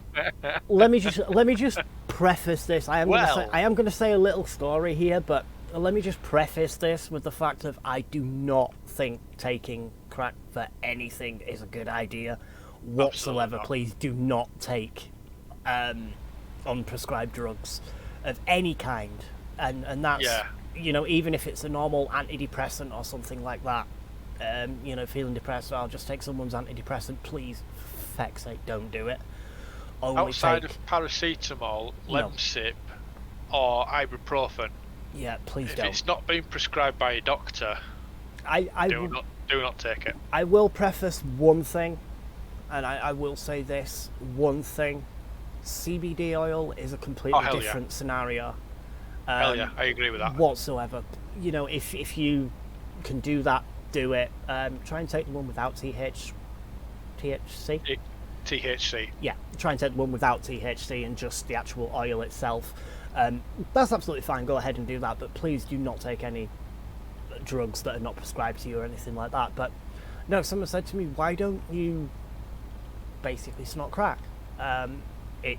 let me just preface this. I am going to say a little story here, but let me just preface this with the fact of I do not think taking crack for anything is a good idea whatsoever. Please do not take unprescribed drugs of any kind, and that's you know, even if it's a normal antidepressant or something like that. You know, feeling depressed, I'll just take someone's antidepressant. Please, for feck's sake, don't do it. Outside of paracetamol, Lemsip, or ibuprofen. Yeah, please if don't. If it's not been prescribed by a doctor, do not take it. I will preface one thing, and I will say this one thing: CBD oil is a completely different scenario. Hell yeah, I agree with that. Whatsoever. You know, if you can do that, do it. Try and take the one without THC. THC. Yeah, try and take the one without THC and just the actual oil itself. That's absolutely fine. Go ahead and do that, but please do not take any drugs that are not prescribed to you or anything like that. But no, someone said to me, why don't you basically snort crack? It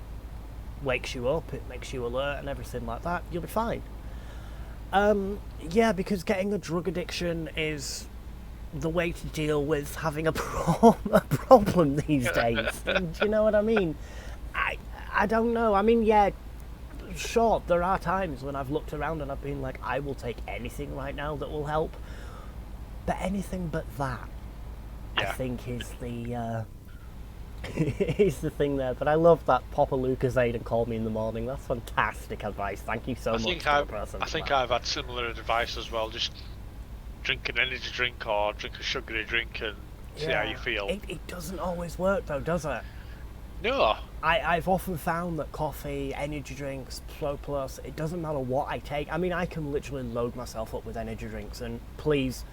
wakes you up, it makes you alert and everything like that. You'll be fine. Yeah, because getting a drug addiction is the way to deal with having a problem these days. Do you know what I mean? I don't know. I mean, yeah, sure, there are times when I've looked around and I've been like, I will take anything right now that will help. But anything but that, I think, is the is the thing there. But I love that pop a Lucozade and call me in the morning. That's fantastic advice. Thank you so much. I think I've had similar advice as well. Just drink an energy drink or drink a sugary drink, and see how you feel. It doesn't always work though, does it? No. I've often found that coffee, energy drinks, Pro Plus, it doesn't matter what I take. I mean, I can literally load myself up with energy drinks, and please,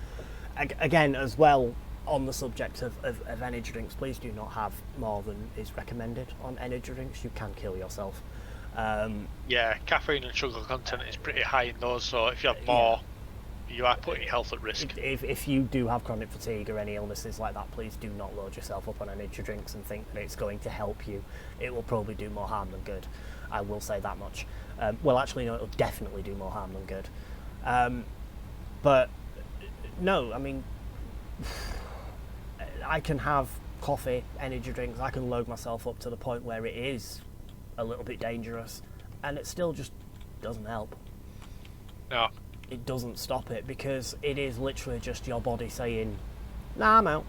again, as well, on the subject of energy drinks, please do not have more than is recommended on energy drinks. You can kill yourself. Yeah, caffeine and sugar content is pretty high in those, so if you have more, you are putting your health at risk. If you do have chronic fatigue or any illnesses like that, please do not load yourself up on energy drinks and think that it's going to help you. It will probably do more harm than good. I will say that much. Well, actually, no, it'll definitely do more harm than good. But no, I mean, I can have coffee, energy drinks, I can load myself up to the point where it is a little bit dangerous, and it still just doesn't help. No. It doesn't stop it, because it is literally just your body saying, nah, I'm out.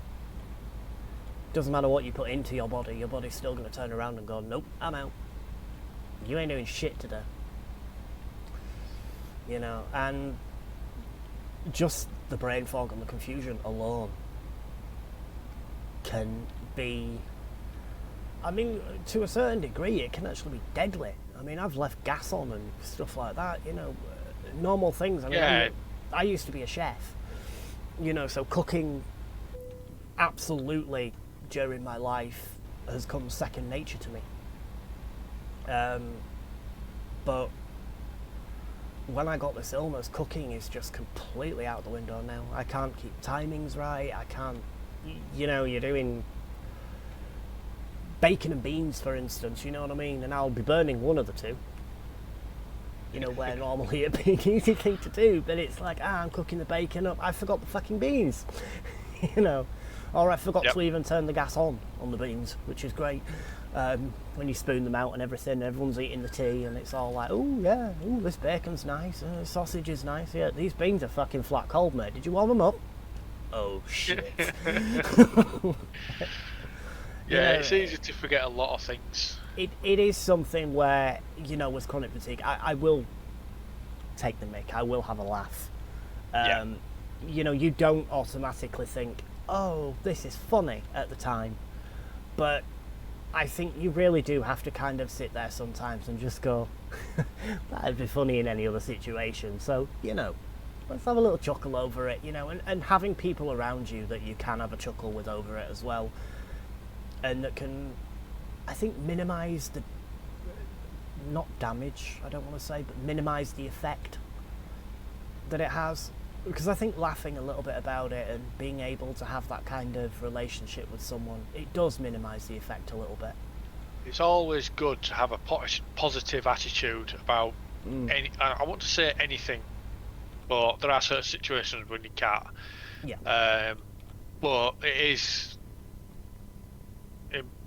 Doesn't matter what you put into your body's still going to turn around and go, nope, I'm out. You ain't doing shit today. You know, and just the brain fog and the confusion alone can be, I mean, to a certain degree, it can actually be deadly. I mean, I've left gas on and stuff like that, you know, normal things. I mean, I used to be a chef, you know, so cooking absolutely during my life has come second nature to me. But when I got this illness, cooking is just completely out the window now. I can't keep timings right. I can't, you know, you're doing bacon and beans, for instance, you know what I mean? And I'll be burning one of the two. You know, where normally it'd be an easy thing to do, but it's like, I'm cooking the bacon up, I forgot the fucking beans. You know, or I forgot to even turn the gas on the beans, which is great. When you spoon them out and everything, everyone's eating the tea, and it's all like, oh yeah, ooh, this bacon's nice, sausage is nice, yeah, these beans are fucking flat cold, mate. Did you warm them up? Oh shit. Yeah, it's easy to forget a lot of things. It is something where, you know, with chronic fatigue, I will take the mick, I will have a laugh. You know, you don't automatically think, oh, this is funny at the time. But I think you really do have to kind of sit there sometimes and just go, that'd be funny in any other situation. So, you know, let's have a little chuckle over it, you know, and having people around you that you can have a chuckle with over it as well. And that can, I think, minimise the, not damage, I don't want to say, but minimise the effect that it has. Because I think laughing a little bit about it and being able to have that kind of relationship with someone, it does minimise the effect a little bit. It's always good to have a positive attitude about any, I want to say anything, but there are certain situations when you can't. Yeah. But it is,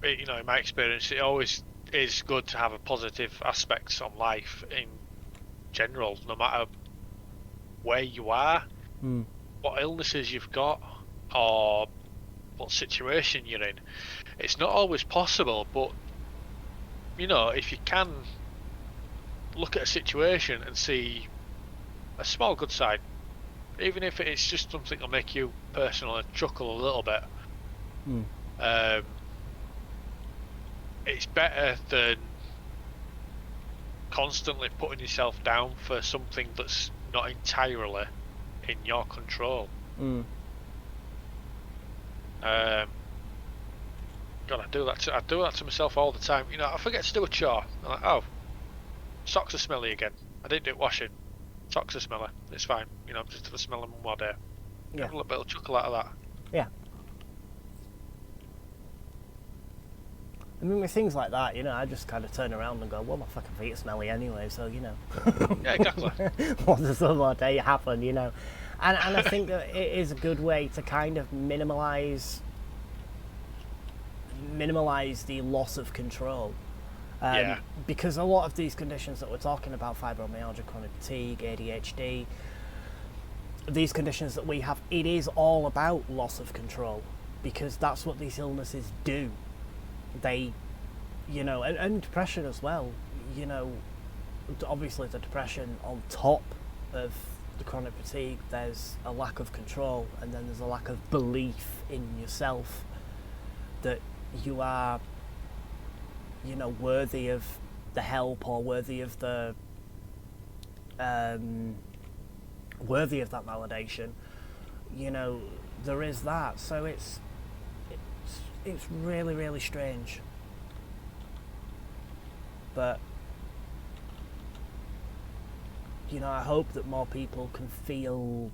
you know, in my experience, it always is good to have a positive aspects on life in general, no matter where you are, what illnesses you've got, or what situation you're in. It's not always possible, but you know, if you can look at a situation and see a small good side, even if it's just something that'll make you personally chuckle a little bit, it's better than constantly putting yourself down for something that's not entirely in your control. God, I do that to myself all the time. You know, I forget to do a chore. I'm like, oh, socks are smelly again. I didn't do it washing. Socks are smelly. It's fine. You know, I'm just gonna smell them one more day. Yeah. Have a little bit of chuckle out of that. Yeah. I mean, with things like that, you know, I just kind of turn around and go, well, my fucking feet are smelly anyway, so, you know. Yeah, exactly. What does some more day happen, you know? And I think that it is a good way to kind of minimalise the loss of control. Because a lot of these conditions that we're talking about, fibromyalgia, chronic fatigue, ADHD, these conditions that we have, it is all about loss of control, because that's what these illnesses do. They, you know, and depression as well, you know, obviously the depression on top of the chronic fatigue, there's a lack of control, and then there's a lack of belief in yourself that you are, worthy of the help, or worthy of the worthy of that validation. There is that. So it's really, really strange. But I hope that more people can feel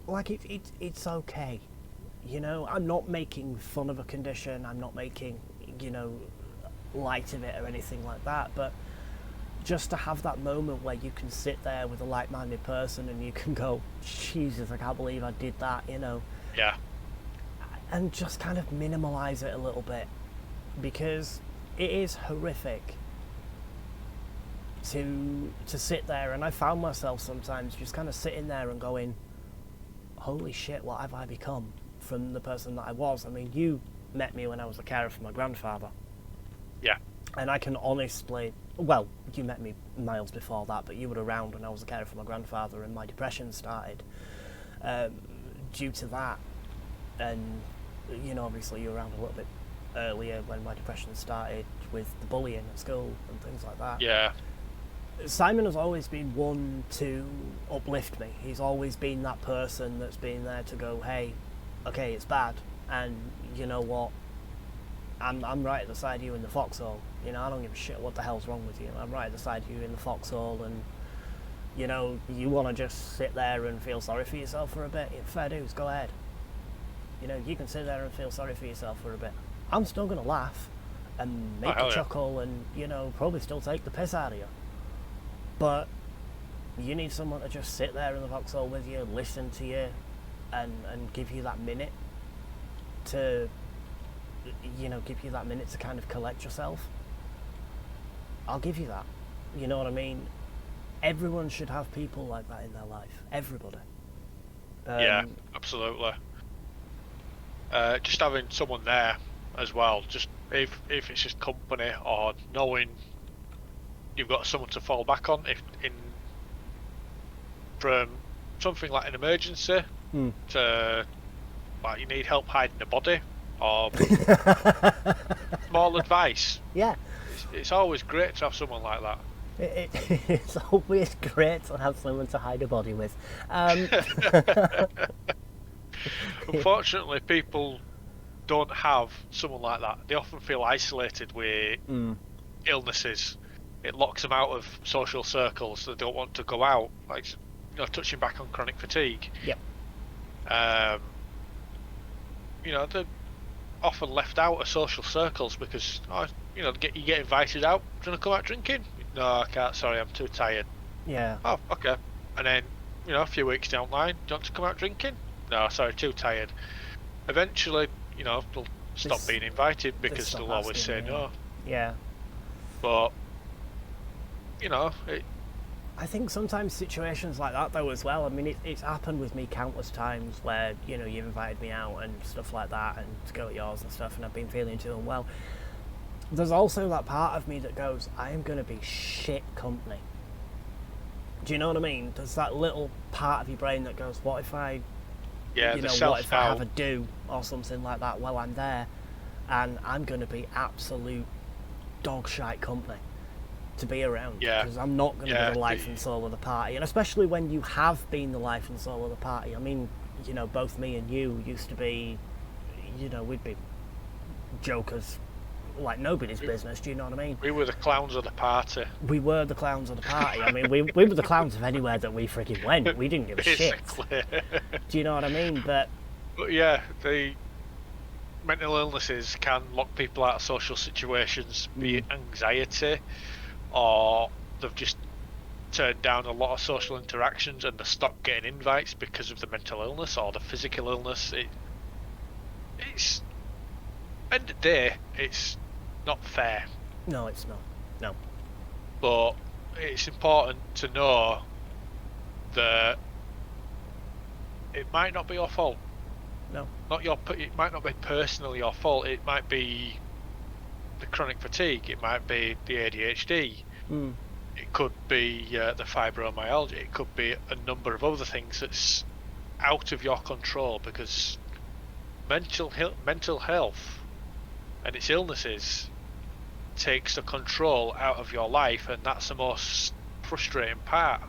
like it's okay. I'm not making fun of a condition. I'm not making, light of it or anything like that. But just to have that moment where you can sit there with a like-minded person and you can go, Jesus, I can't believe I did that, Yeah. And just kind of minimalise it a little bit, because it is horrific to sit there, and I found myself sometimes just kind of sitting there and going, holy shit, what have I become from the person that I was? I mean, you met me when I was a carer for my grandfather. Yeah. And I can honestly, well, you met me miles before that, but you were around when I was a carer for my grandfather and my depression started due to that. And, obviously you were around a little bit earlier when my depression started with the bullying at school and things like that. Yeah. Simon has always been one to uplift me. He's always been that person that's been there to go, hey, okay, it's bad, and you know what? I'm right at the side of you in the foxhole. I don't give a shit what the hell's wrong with you. I'm right at the side of you in the foxhole, and you want to just sit there and feel sorry for yourself for a bit. Fair dues, go ahead. You can sit there and feel sorry for yourself for a bit. I'm still going to laugh and make you chuckle and, probably still take the piss out of you. But you need someone to just sit there in the foxhole with you, listen to you, and give you that minute to, give you that minute to kind of collect yourself. I'll give you that. You know what I mean? Everyone should have people like that in their life. Everybody. Yeah, absolutely. Just having someone there as well, just if it's just company, or knowing you've got someone to fall back on from something like an emergency to like you need help hiding a body or small advice. Yeah. It's always great to have someone like that. It's always great to have someone to hide a body with. Unfortunately, people don't have someone like that. They often feel isolated with illnesses. It locks them out of social circles. They don't want to go out. Like, touching back on chronic fatigue. Yep. They're often left out of social circles because, you get invited out. Do you want to come out drinking? No, I can't. Sorry, I'm too tired. Yeah. Oh, okay. And then, a few weeks down the line, do you want to come out drinking? No, sorry, too tired. Eventually, they'll stop being invited because they'll always say no. Yeah. But, I think sometimes situations like that, though, as well. I mean, it's happened with me countless times where, you've invited me out and stuff like that, and to go at yours and stuff, and I've been feeling too unwell. There's also that part of me that goes, I am going to be shit company. Do you know what I mean? There's that little part of your brain that goes, what if I... what if I have a do or something like that while I'm there, and I'm going to be absolute dog shite company to be around, because I'm not going to be the life and soul of the party, and especially when you have been the life and soul of the party. I mean, both me and you used to be, we'd be jokers like nobody's business. Do you know what I mean? We were the clowns of the party. We were the clowns of the party. I mean, we were the clowns of anywhere that we freaking went. We didn't give a shit. Do you know what I mean? But yeah, the mental illnesses can lock people out of social situations, be it anxiety, or they've just turned down a lot of social interactions and they stopped getting invites because of the mental illness or the physical illness. It's end of the day, it's not fair. No, it's not. No. But it's important to know that it might not be your fault. No. It might not be personally your fault. It might be the chronic fatigue. It might be the ADHD. It could be the fibromyalgia. It could be a number of other things that's out of your control, because mental health and its illnesses takes the control out of your life, and that's the most frustrating part.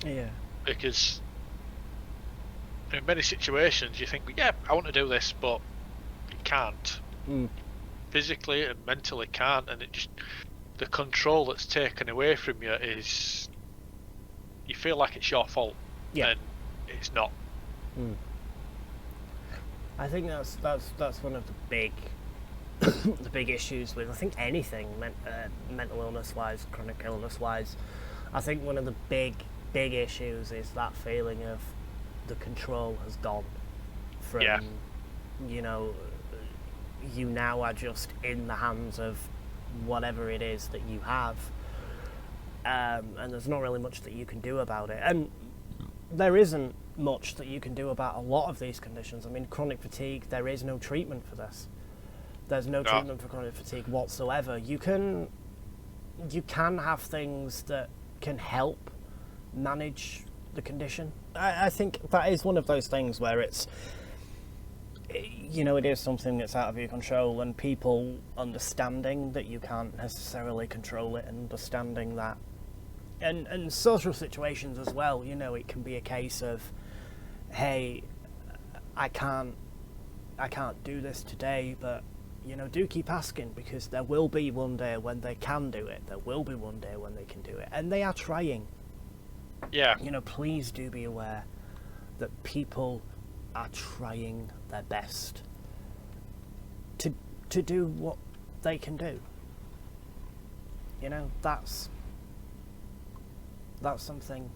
Yeah. Because in many situations you think, yeah, I want to do this, but you can't. Physically and mentally can't, and it just, the control that's taken away from you is, you feel like it's your fault. Yeah. And it's not. I think that's one of the big the big issues with, I think, anything mental illness wise, chronic illness wise. I think one of the big issues is that feeling of the control has gone from, you know, you now are just in the hands of whatever it is that you have, and there's not really much that you can do about it. And there isn't much that you can do about a lot of these conditions. I mean, chronic fatigue, there is no treatment for this. There's no treatment for chronic fatigue whatsoever. You can have things that can help manage the condition. I think that is one of those things where it's, you know, it is something that's out of your control, and people understanding that you can't necessarily control it, and understanding that, and social situations as well. You know, it can be a case of, hey, I can't do this today, but, you know, do keep asking, because there will be one day when they can do it. There will be one day when they can do it, and they are trying. Yeah. You know, please do be aware that people are trying their best to do what they can do. You know, that's something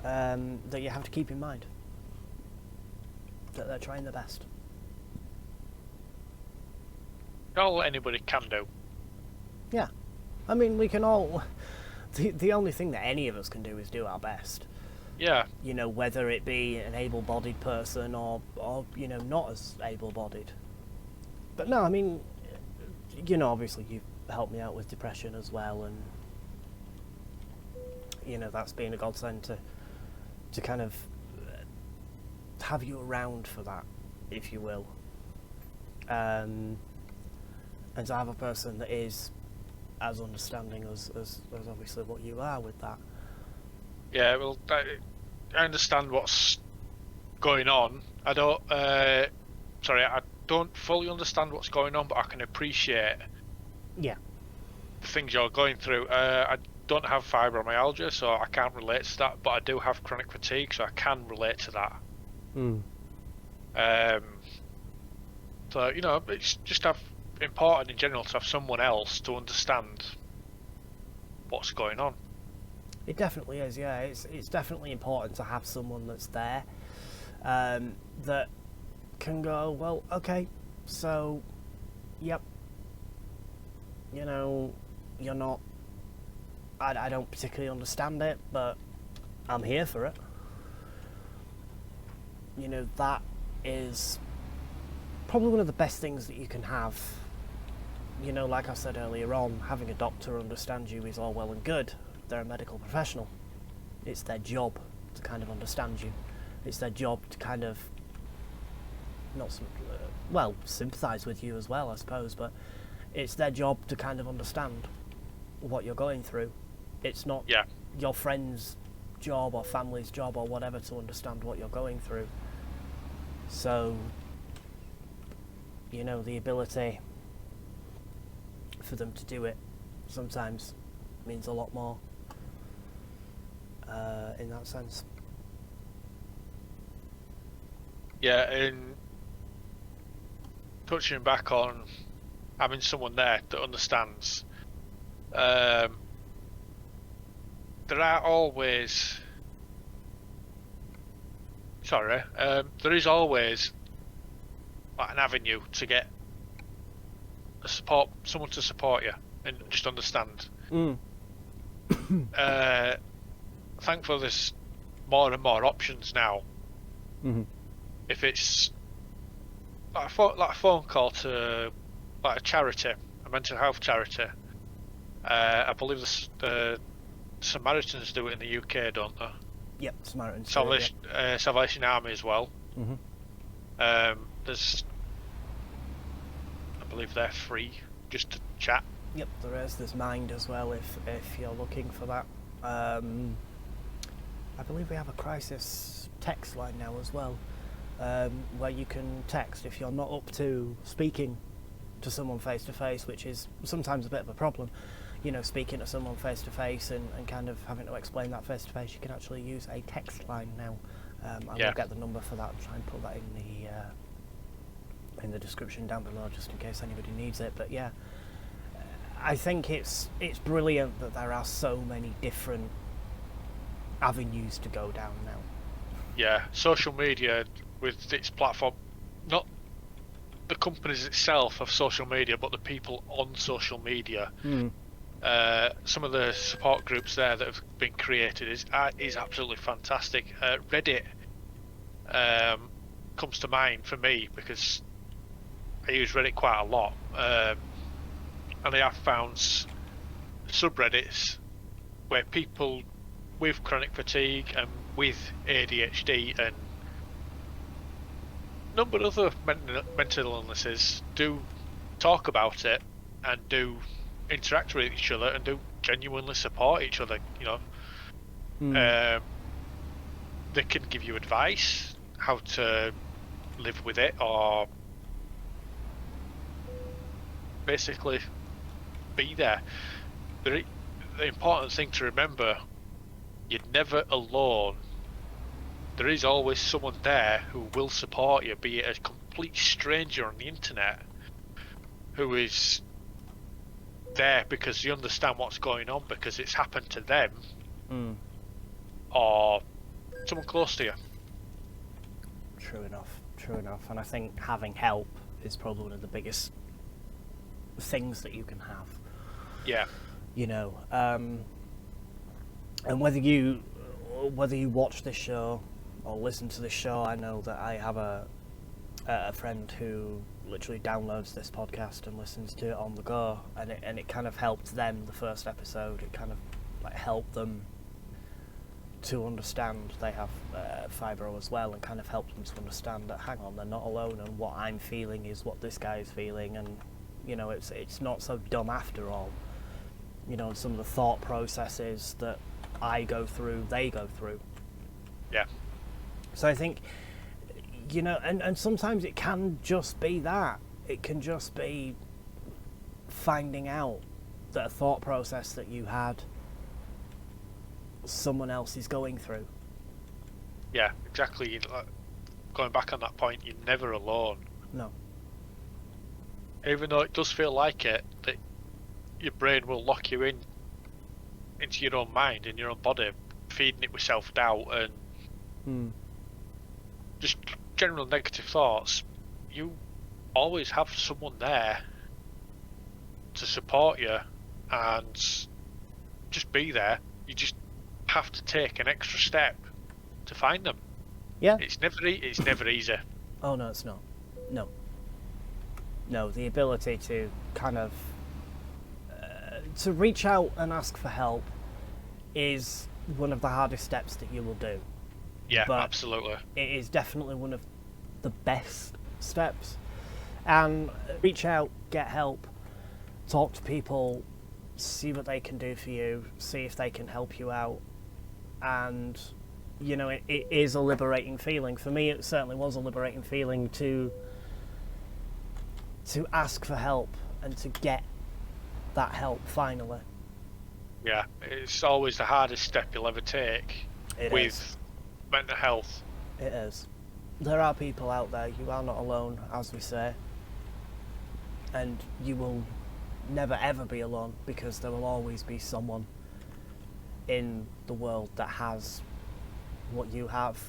that you have to keep in mind, that they're trying their best. All anybody can do. Yeah. I mean, we can all... The only thing that any of us can do is do our best. Yeah. You know, whether it be an able-bodied person or you know, not as able-bodied. But no, I mean, you know, obviously you've helped me out with depression as well, and, you know, that's been a godsend to kind of have you around for that, if you will. And to have a person that is as understanding as obviously what you are with that. Yeah, well, I understand what's going on. I don't fully understand what's going on, but I can appreciate the things you're going through. I don't have fibromyalgia, so I can't relate to that, but I do have chronic fatigue, so I can relate to that. So, you know, it's just important in general to have someone else to understand what's going on. It definitely is, yeah. It's definitely important to have someone that's there, that can go, well, okay, so, yep, you know, you're not, I don't particularly understand it, but I'm here for it. You know, that is probably one of the best things that you can have. You know, like I said earlier on, having a doctor understand you is all well and good. They're a medical professional. It's their job to kind of understand you. It's their job to kind of sympathise with you as well, I suppose, but it's their job to kind of understand what you're going through. It's not your friend's job or family's job or whatever to understand what you're going through. So, you know, the ability for them to do it sometimes means a lot more in that sense. Yeah, and touching back on having someone there that understands, there is always like an avenue to get someone to support you and just understand. Thankfully, there's more and more options now. If it's like a phone call to like a charity, a mental health charity, I believe the Samaritans do it in the UK, don't they? Yep, Samaritans. Salvation Army as well. There's, I believe they're free just to chat. Yep, there is. There's Mind as well if you're looking for that. I believe we have a crisis text line now as well, where you can text if you're not up to speaking to someone face to face, which is sometimes a bit of a problem. You know, speaking to someone face to face and kind of having to explain that face to face, you can actually use a text line now. I will get the number for that and try and put that in the description down below, just in case anybody needs it. But yeah, I think it's brilliant that there are so many different avenues to go down now. Yeah, social media with its platform, not the companies itself of social media, but the people on social media. Some of the support groups there that have been created is absolutely fantastic. Reddit comes to mind for me because I use Reddit quite a lot, and I have found subreddits where people with chronic fatigue and with ADHD and a number of other mental illnesses do talk about it and do interact with each other and do genuinely support each other. You know, they can give you advice how to live with it, or basically be there. The important thing to remember: you're never alone. There is always someone there who will support you, be it a complete stranger on the internet who is there because you understand what's going on because it's happened to them, or someone close to you. True enough. And I think having help is probably one of the biggest things that you can have. Yeah. You know, and whether you watch this show or listen to this show, I know that I have a friend who literally downloads this podcast and listens to it on the go, and it kind of helped them. The first episode, it kind of like helped them to understand they have fibro as well, and kind of helped them to understand that hang on, they're not alone, and what I'm feeling is what this guy is feeling, and you know, it's not so dumb after all. You know, some of the thought processes that I go through, they go through. Yeah. So I think, you know, and sometimes it can just be that. It can just be finding out that a thought process that you had, someone else is going through. Yeah, exactly. Going back on that point, you're never alone. No. Even though it does feel like it, that your brain will lock you into your own mind and your own body, feeding it with self-doubt and just general negative thoughts. You always have someone there to support you and just be there. You just have to take an extra step to find them. Yeah. It's never easy. Oh no, it's not. No, the ability to kind of to reach out and ask for help is one of the hardest steps that you will do. Yeah, but absolutely. It is definitely one of the best steps. And reach out, get help, talk to people, see what they can do for you, see if they can help you out. And, you know, it is a liberating feeling. For me, it certainly was a liberating feeling to ask for help and to get that help finally. Yeah, it's always the hardest step you'll ever take with mental health. It is. There are people out there, you are not alone, as we say, and you will never ever be alone, because there will always be someone in the world that has what you have.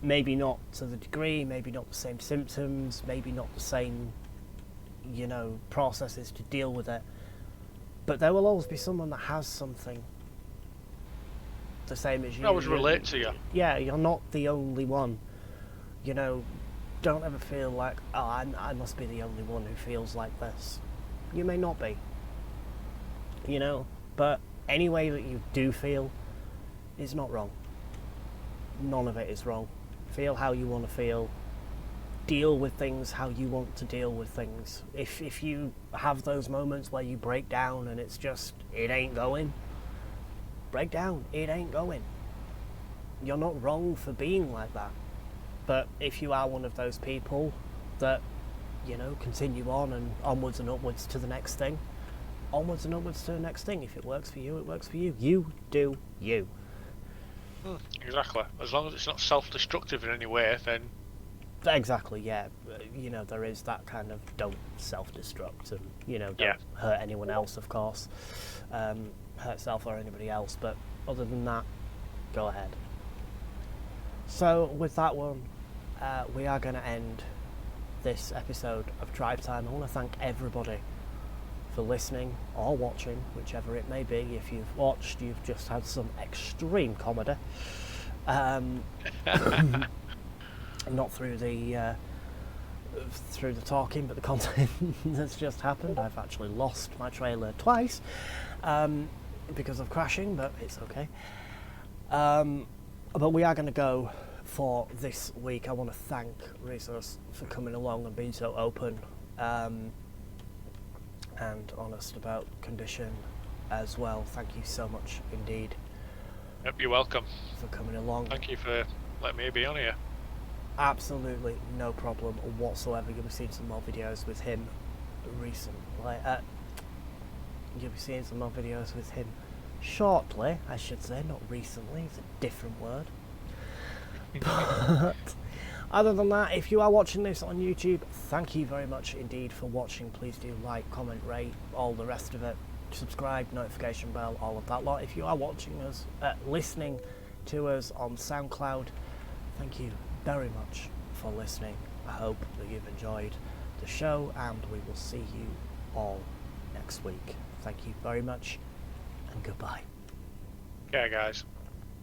Maybe not to the degree, maybe not the same symptoms, maybe not the same, you know, processes to deal with it, but there will always be someone that has something the same as you. I always relate to you. Yeah, you're not the only one. You know, don't ever feel like, oh, I must be the only one who feels like this. You may not be. you know. But any way that you do feel is not wrong. None of it is wrong. Feel how you want to feel. Deal with things how you want to deal with things. If you have those moments where you break down and it's just, it ain't going, break down, it ain't going. You're not wrong for being like that. But if you are one of those people that, you know, continue on and onwards and upwards to the next thing, onwards and upwards to the next thing. If it works for you, it works for you. You do you. Exactly. As long as it's not self-destructive in any way, then... Exactly, yeah. You know, there is that kind of don't self-destruct and, you know, don't hurt anyone else, of course. Hurt self or anybody else, but other than that, go ahead. So, with that one, we are going to end this episode of Drive Time. I want to thank everybody for listening or watching, whichever it may be. If you've watched, you've just had some extreme comedy. Not through the talking, but the content that's just happened. I've actually lost my trailer twice because of crashing, but it's okay. But we are going to go for this week. I want to thank RHEASUS for coming along and being so open and honest about condition as well. Thank you so much indeed. Yep, you're welcome. For coming along. Thank you for letting me be on here. Absolutely no problem whatsoever. You'll be seeing some more videos with him recently. You'll be seeing some more videos with him shortly, I should say, not recently. It's a different word. But other than that, if you are watching this on YouTube, thank you very much indeed for watching. Please do like, comment, rate, all the rest of it. Subscribe, notification bell, all of that lot. If you are watching us, listening to us on SoundCloud, thank you very much for listening. I hope that you've enjoyed the show, and we will see you all next week. Thank you very much, and goodbye. Okay, guys.